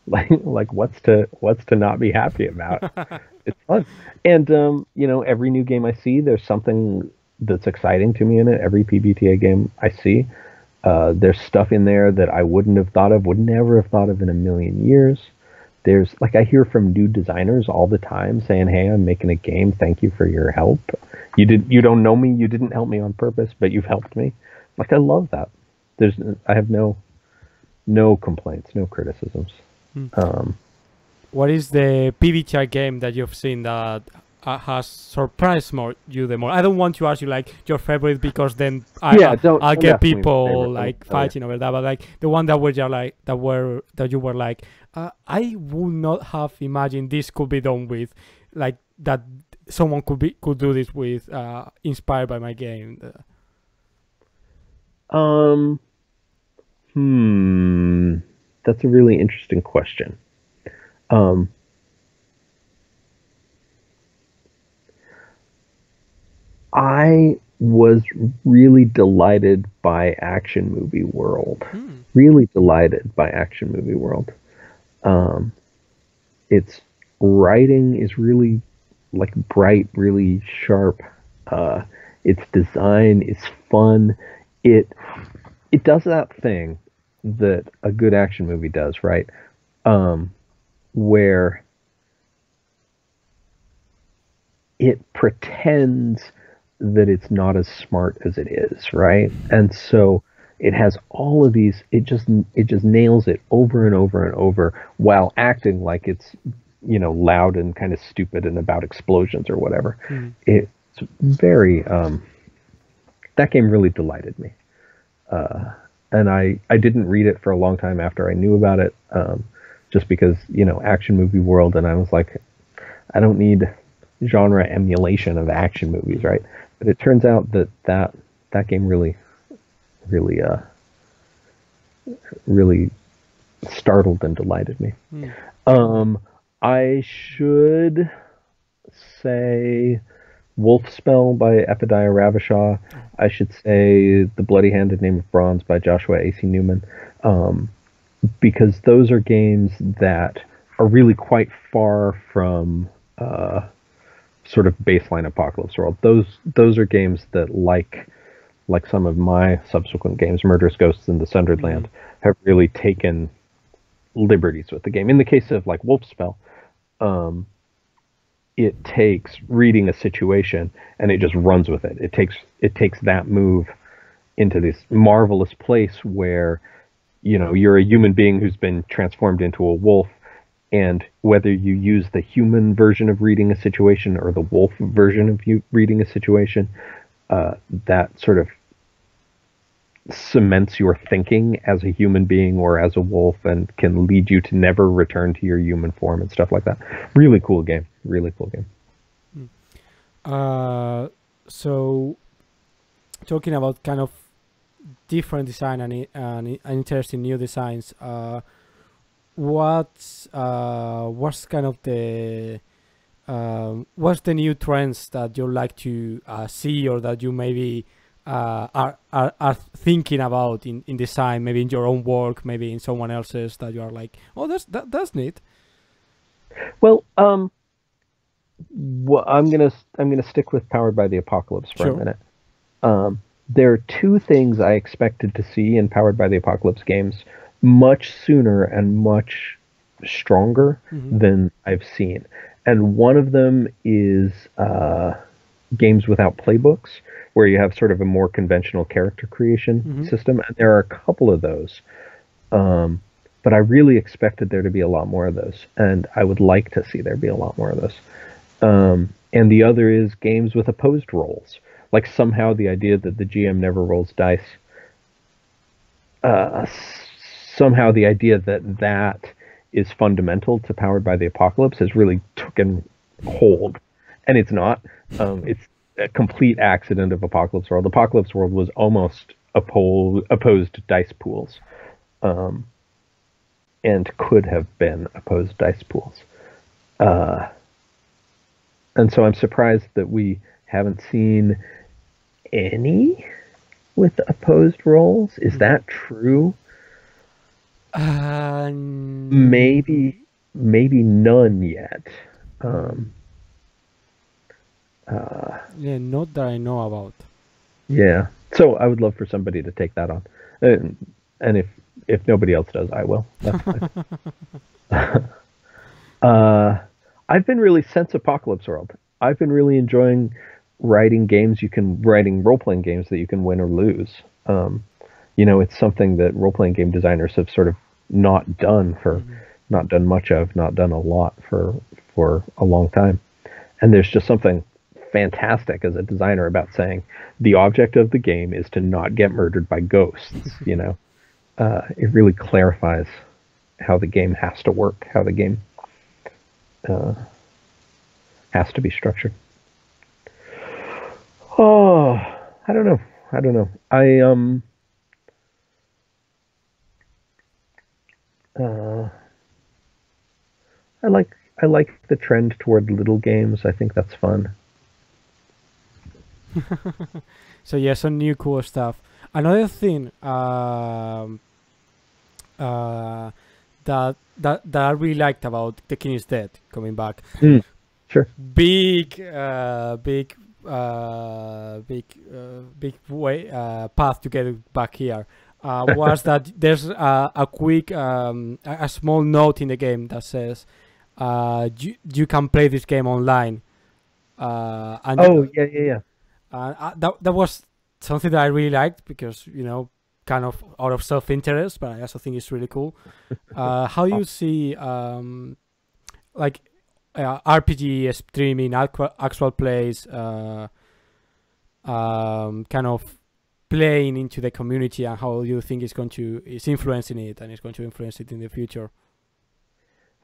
like what's to not be happy about. It's fun. And every new game I see, there's something that's exciting to me in it. Every PBTA game I see, there's stuff in there that I wouldn't have thought of, would never have thought of in a million years. There's, I hear from new designers all the time saying, "Hey, I'm making a game. Thank you for your help. You don't know me. You didn't help me on purpose, but you've helped me." I love that. I have no complaints, no criticisms. What is the PBTI game that you've seen that has surprised you the more? I don't want to ask you like your favorite because then I'll get people like fighting over that. But like the one that you were like, I would not have imagined this could be done with, like that someone could do this with, inspired by my game. That's a really interesting question. I was really delighted by Action Movie World. Really delighted by Action Movie World. Its writing is really like bright, really sharp. Its design is fun. It does that thing that a good action movie does, right? Where it pretends that it's not as smart as it is, right? And so it has all of these, it just nails it over and over and over while acting like it's, loud and kind of stupid and about explosions or whatever. It's very, that game really delighted me. And I didn't read it for a long time after I knew about it, just because, Action Movie World, and I was like, I don't need genre emulation of action movies, right? But it turns out that game really startled and delighted me. I should say Wolf Spell by Epidiah Ravishaw. I should say The Bloody-Handed Name of Bronze by Joshua A.C. Newman, because those are games that are really quite far from sort of baseline Apocalypse World. Those are games that, like some of my subsequent games, Murderous Ghosts and The Sundered Land, have really taken liberties with the game. In the case of like Wolf Spell, it takes reading a situation and it just runs with it. It takes that move into this marvelous place where, you're a human being who's been transformed into a wolf, and whether you use the human version of reading a situation or the wolf version of reading a situation, that sort of cements your thinking as a human being or as a wolf and can lead you to never return to your human form and stuff like that. Really cool game. Really cool game. So talking about kind of different design and interesting new designs, what's kind of the what's the new trends that you like to see, or that you maybe are thinking about in design, maybe in your own work, maybe in someone else's, that you are like, oh, that's neat? Well, I'm gonna stick with Powered by the Apocalypse for a minute. There are two things I expected to see in Powered by the Apocalypse games much sooner and much stronger than I've seen. And one of them is games without playbooks, where you have sort of a more conventional character creation system. And there are a couple of those. But I really expected there to be a lot more of those. And I would like to see there be a lot more of those. And the other is games with opposed rolls. Like somehow the idea that the GM never rolls dice, somehow the idea that is fundamental to Powered by the Apocalypse has really taken hold. And it's not. It's a complete accident of Apocalypse World. Apocalypse World was almost opposed dice pools, and could have been opposed dice pools. And so I'm surprised that we haven't seen any with opposed rolls. Is that true? Maybe none yet. Yeah, not that I know about. Yeah, so I would love for somebody to take that on, and if nobody else does, I will. That's fine. I've been really, since Apocalypse World, I've been really enjoying writing role-playing games that you can win or lose. It's something that role-playing game designers have sort of not done much of, not done a lot for a long time. And there's just something fantastic as a designer about saying the object of the game is to not get murdered by ghosts. It really clarifies how the game has to work, how the game has to be structured. Oh, I don't know. I like the trend toward little games. I think that's fun. So yeah, some new cool stuff. Another thing that I really liked about The King is Dead coming back. Sure. Big way path to get back here was that there's a quick a small note in the game that says you can play this game online. And yeah. That was something that I really liked because, kind of out of self-interest, but I also think it's really cool. How do you see like RPG streaming, actual plays, kind of playing into the community, and how you think is influencing it and is going to influence it in the future?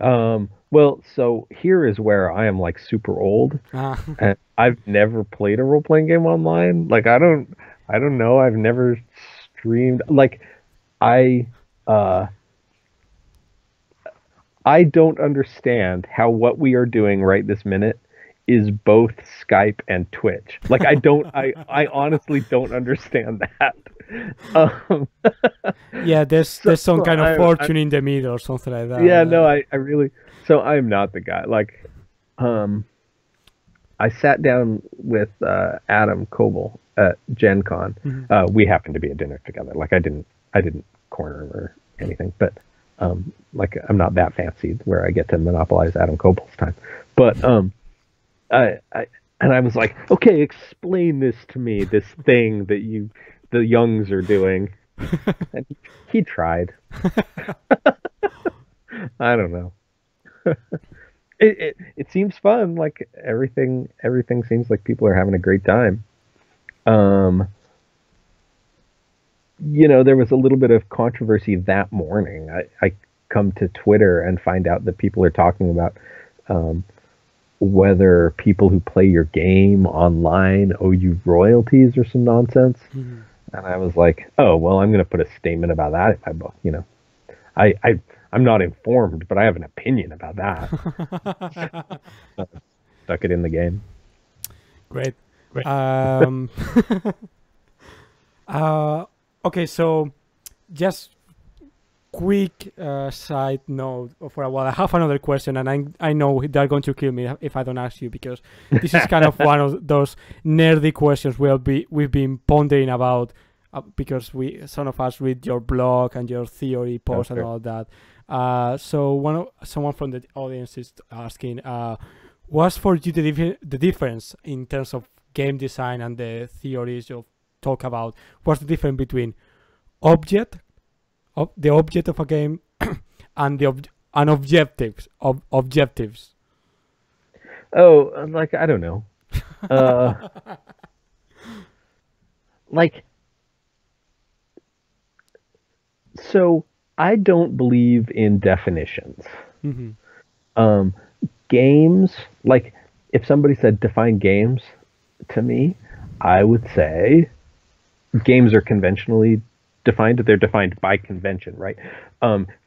Well, so here is where I am like super old, and I've never played a role-playing game online. Like I don't know. I've never streamed. Like I don't understand how what we are doing right this minute is both Skype and Twitch. Like I honestly don't understand that. Yeah, there's some kind of fortune in the middle or something like that. Yeah, no, I really. So I'm not the guy. Like, I sat down with Adam Coble at Gen Con. Mm-hmm. We happened to be at dinner together. Like I didn't corner him or anything, but like I'm not that fancy where I get to monopolize Adam Coble's time. But I was like, okay, explain this to me, this thing that the youngs are doing. And he tried. I don't know. It seems fun. Like everything seems like people are having a great time. There was a little bit of controversy that morning. I come to Twitter and find out that people are talking about whether people who play your game online owe you royalties or some nonsense. Mm-hmm. And I was like, oh, well, I'm going to put a statement about that in my book. I'm not informed, but I have an opinion about that. Stuck it in the game. Great. Okay, so just quick side note for a while. I have another question, and I know they're going to kill me if I don't ask you, because this is kind of one of those nerdy questions we've been pondering about, because some of us read your blog and your theory posts and all that. So someone from the audience is asking, what's for you the difference in terms of game design and the theories you talk about? What's the difference between the object of a game and objectives? Oh, like I don't know. So I don't believe in definitions. Mm-hmm. Games, like if somebody said define games to me, I would say games are conventionally defined. They're defined by convention, right?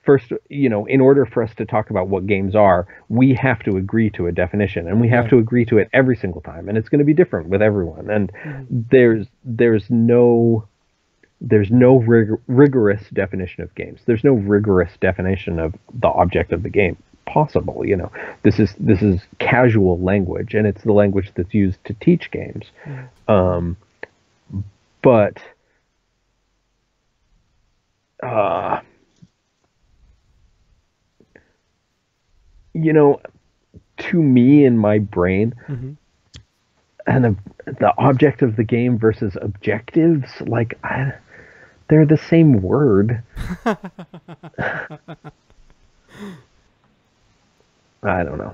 First, in order for us to talk about what games are, we have to agree to a definition, and we have to agree to it every single time, and it's going to be different with everyone. And there's no rigorous definition of games. There's no rigorous definition of the object of the game possible. This is casual language, and it's the language that's used to teach games. But to me, in my brain, and the object of the game versus objectives, like they're the same word. I don't know.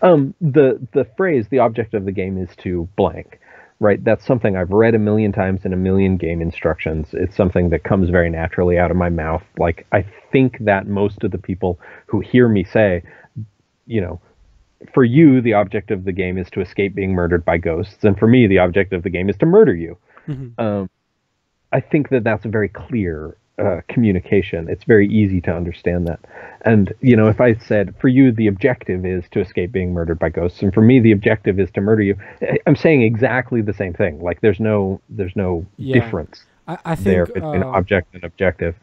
The phrase, the object of the game is to blank, right? That's something I've read a million times in a million game instructions. It's something that comes very naturally out of my mouth. Like, I think that most of the people who hear me say, you know, for you, the object of the game is to escape being murdered by ghosts, and for me, the object of the game is to murder you. I think that that's a very clear communication. It's very easy to understand that. And, you know, if I said, for you, the objective is to escape being murdered by ghosts, and for me, the objective is to murder you, I'm saying exactly the same thing. Like, there's no difference I think, there between object and objective.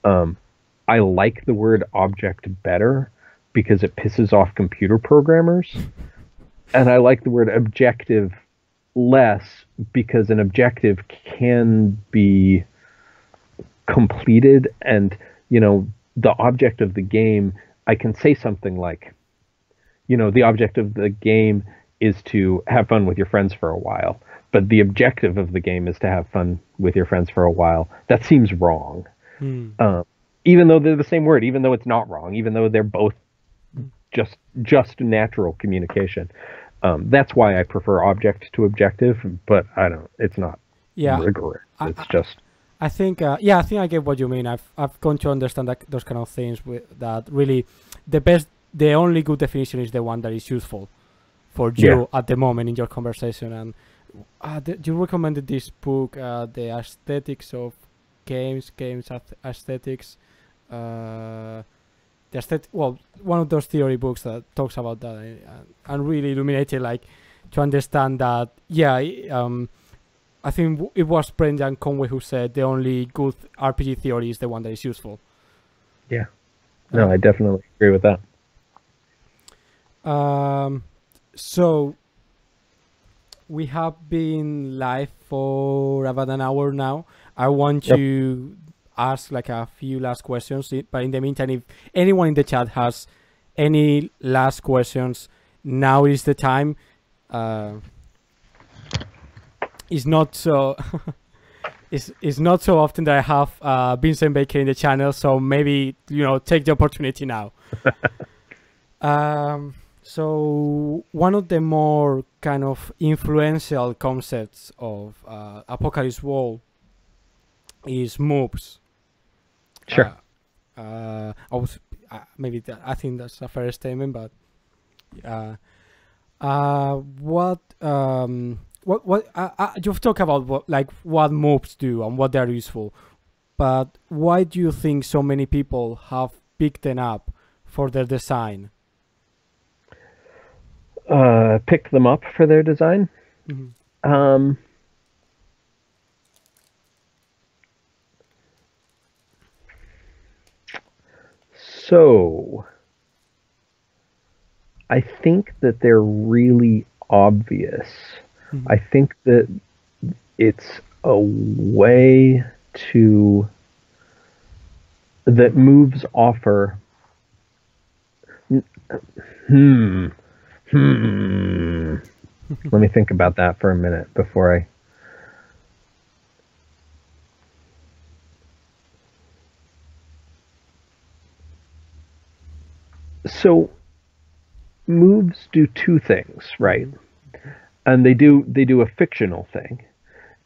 I like the word object better because it pisses off computer programmers. And I like the word objective less because an objective can be completed, and, you know, the object of the game, I can say something like, you know, the object of the game is to have fun with your friends for a while, but the objective of the game is to have fun with your friends for a while. That seems wrong. Even though they're the same word, even though it's not wrong, even though they're both just natural communication. That's why I prefer object to objective, but it's not rigorous. It's just. I think I think I get what you mean. I've come to understand that those kind of things that really the only good definition is the one that is useful for you at the moment in your conversation. And you recommended this book, The Aesthetics of Games Aesthetics. One of those theory books that talks about that and really illuminated, like, to understand that, I think it was Brendan Conway who said the only good RPG theory is the one that is useful. Yeah. No, I definitely agree with that. So we have been live for about an hour now. I want to ask like a few last questions, but in the meantime, if anyone in the chat has any last questions, now is the time. It's not so it's not so often that I have Vincent Baker in the channel, so maybe, you know, take the opportunity now. So one of the more kind of influential concepts of Apocalypse World is moves. Sure. I think that's a fair statement, but you've talked about what moves do and what they're useful, but why do you think so many people have picked them up for their design? Picked them up for their design? So I think that they're really obvious. I think that it's a way that moves offer. Let me think about that for a minute before I. So moves do two things, right? And they do a fictional thing.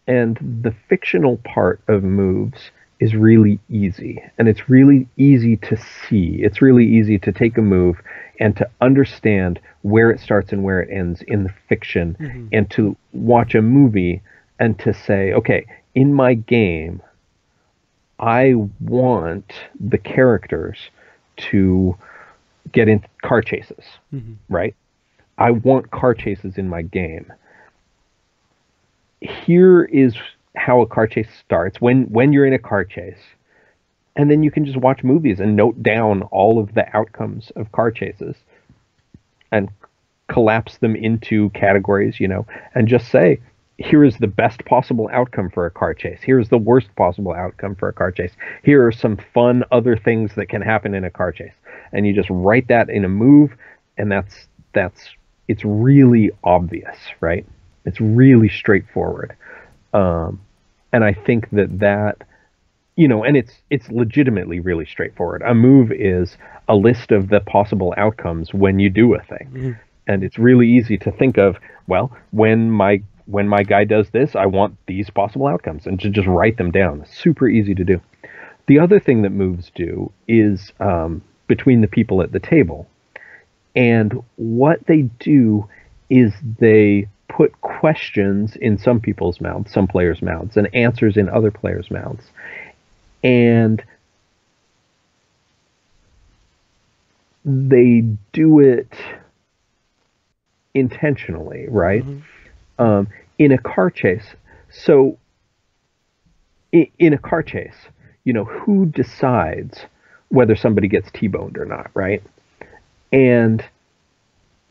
And the fictional part of moves is really easy. And it's really easy to see. It's really easy to take a move and to understand where it starts and where it ends in the fiction, and to watch a movie and to say, okay, in my game, I want the characters to get in car chases, right? I want car chases in my game. Here is how a car chase starts when you're in a car chase. And then you can just watch movies and note down all of the outcomes of car chases and collapse them into categories, you know, and just say, here is the best possible outcome for a car chase. Here is the worst possible outcome for a car chase. Here are some fun other things that can happen in a car chase. And you just write that in a move, and it's really obvious, right? It's really straightforward. And I think that, you know, and it's legitimately really straightforward. A move is a list of the possible outcomes when you do a thing. And it's really easy to think of, well, when my guy does this, I want these possible outcomes, and to just write them down. It's super easy to do. The other thing that moves do is between the people at the table. And what they do is they put questions in some people's mouths, some players' mouths, and answers in other players' mouths. And they do it intentionally, right? In a car chase. So in a car chase, who decides whether somebody gets T-boned or not, right? And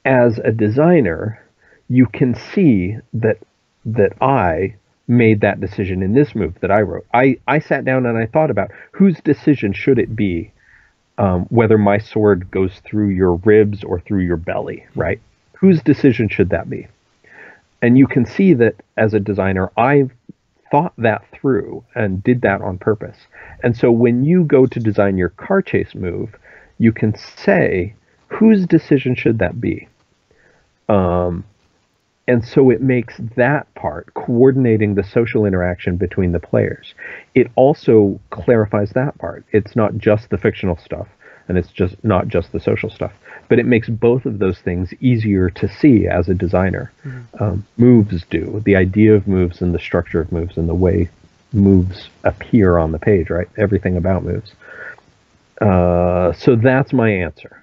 as a designer, you can see that I made that decision in this move that I wrote. I sat down and I thought about whose decision should it be, whether my sword goes through your ribs or through your belly, right? Whose decision should that be? And you can see that as a designer, I thought that through and did that on purpose. And so when you go to design your car chase move, you can say, whose decision should that be? And so it makes that part, coordinating the social interaction between the players. It also clarifies that part. It's not just the fictional stuff, and it's just not just the social stuff, but it makes both of those things easier to see as a designer. Moves do. The idea of moves and the structure of moves and the way moves appear on the page, right? Everything about moves. So that's my answer.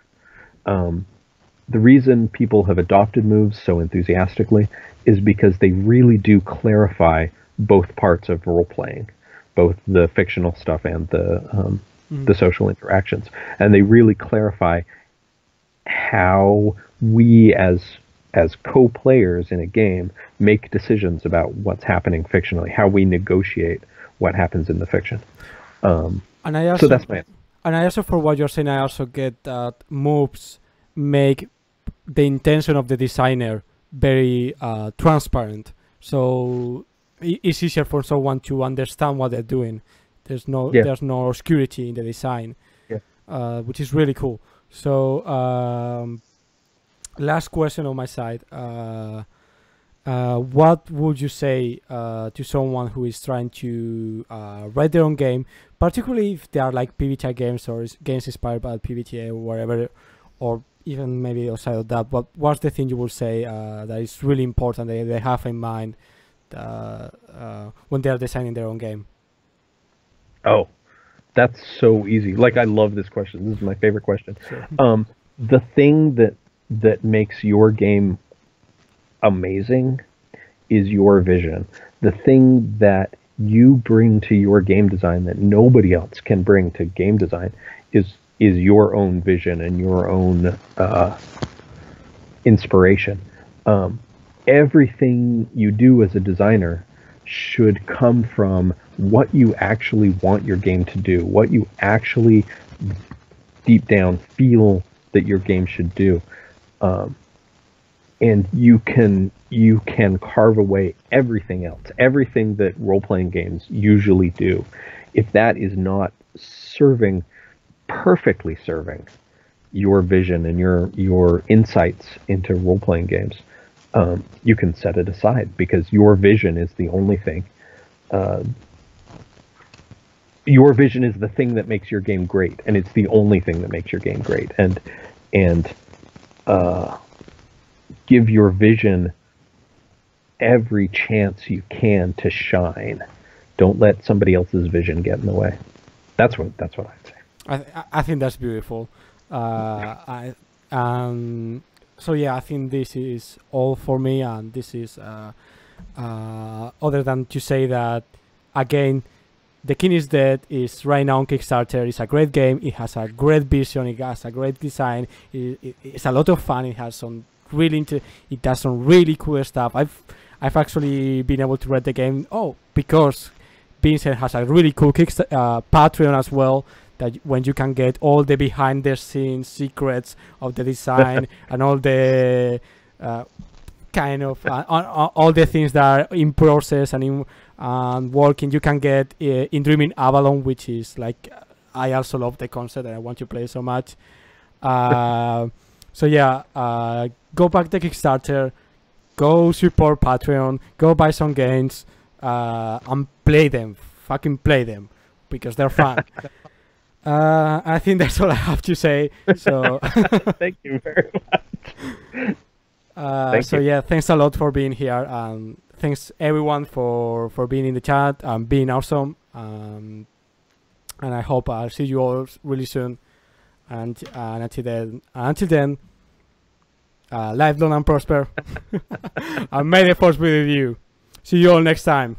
The reason people have adopted moves so enthusiastically is because they really do clarify both parts of role-playing, both the fictional stuff and the social interactions. And they really clarify how we as co-players in a game make decisions about what's happening fictionally, how we negotiate what happens in the fiction. And I also, so that's my answer. And I also, for what you're saying, I also get that moves make the intention of the designer very transparent. So it's easier for someone to understand what they're doing. There's no obscurity in the design, which is really cool. So last question on my side. What would you say to someone who is trying to write their own game, particularly if they are like PBTA games or games inspired by PBTA or whatever, or even maybe outside of that? What's the thing you will say that is really important that they have in mind when they are designing their own game? Oh, that's so easy. Like, I love this question. This is my favorite question. Sure. The thing that makes your game amazing is your vision. The thing that you bring to your game design that nobody else can bring to game design is your own vision and your own inspiration. Everything you do as a designer should come from what you actually want your game to do, what you actually deep down feel that your game should do. And you can carve away everything else, everything that role-playing games usually do. If that is not perfectly serving your vision and your insights into role-playing games, you can set it aside, because your vision is the only thing. Your vision is the thing that makes your game great, and it's the only thing that makes your game great. And give your vision every chance you can to shine. Don't let somebody else's vision get in the way. That's what I'd say. I think that's beautiful. So yeah, I think this is all for me, and this is other than to say that again, The King is Dead is right now on Kickstarter. It's a great game. It has a great vision. It has a great design. It's a lot of fun. It has some it does some really cool stuff. I've actually been able to read the game because Vincent has a really cool Patreon as well, that when you can get all the behind the scenes secrets of the design and all the all the things that are in process and working. You can get in Dreaming Avalon, which is like, I also love the concept and I want to play so much. So yeah, go back to Kickstarter, go support Patreon, go buy some games, and play them. Fucking play them, because they're fun. I think that's all I have to say. So thank you very much. So yeah, thanks a lot for being here, and thanks everyone for being in the chat and being awesome. And I hope I'll see you all really soon. And until then, live long and prosper. And may the force be with you. See you all next time.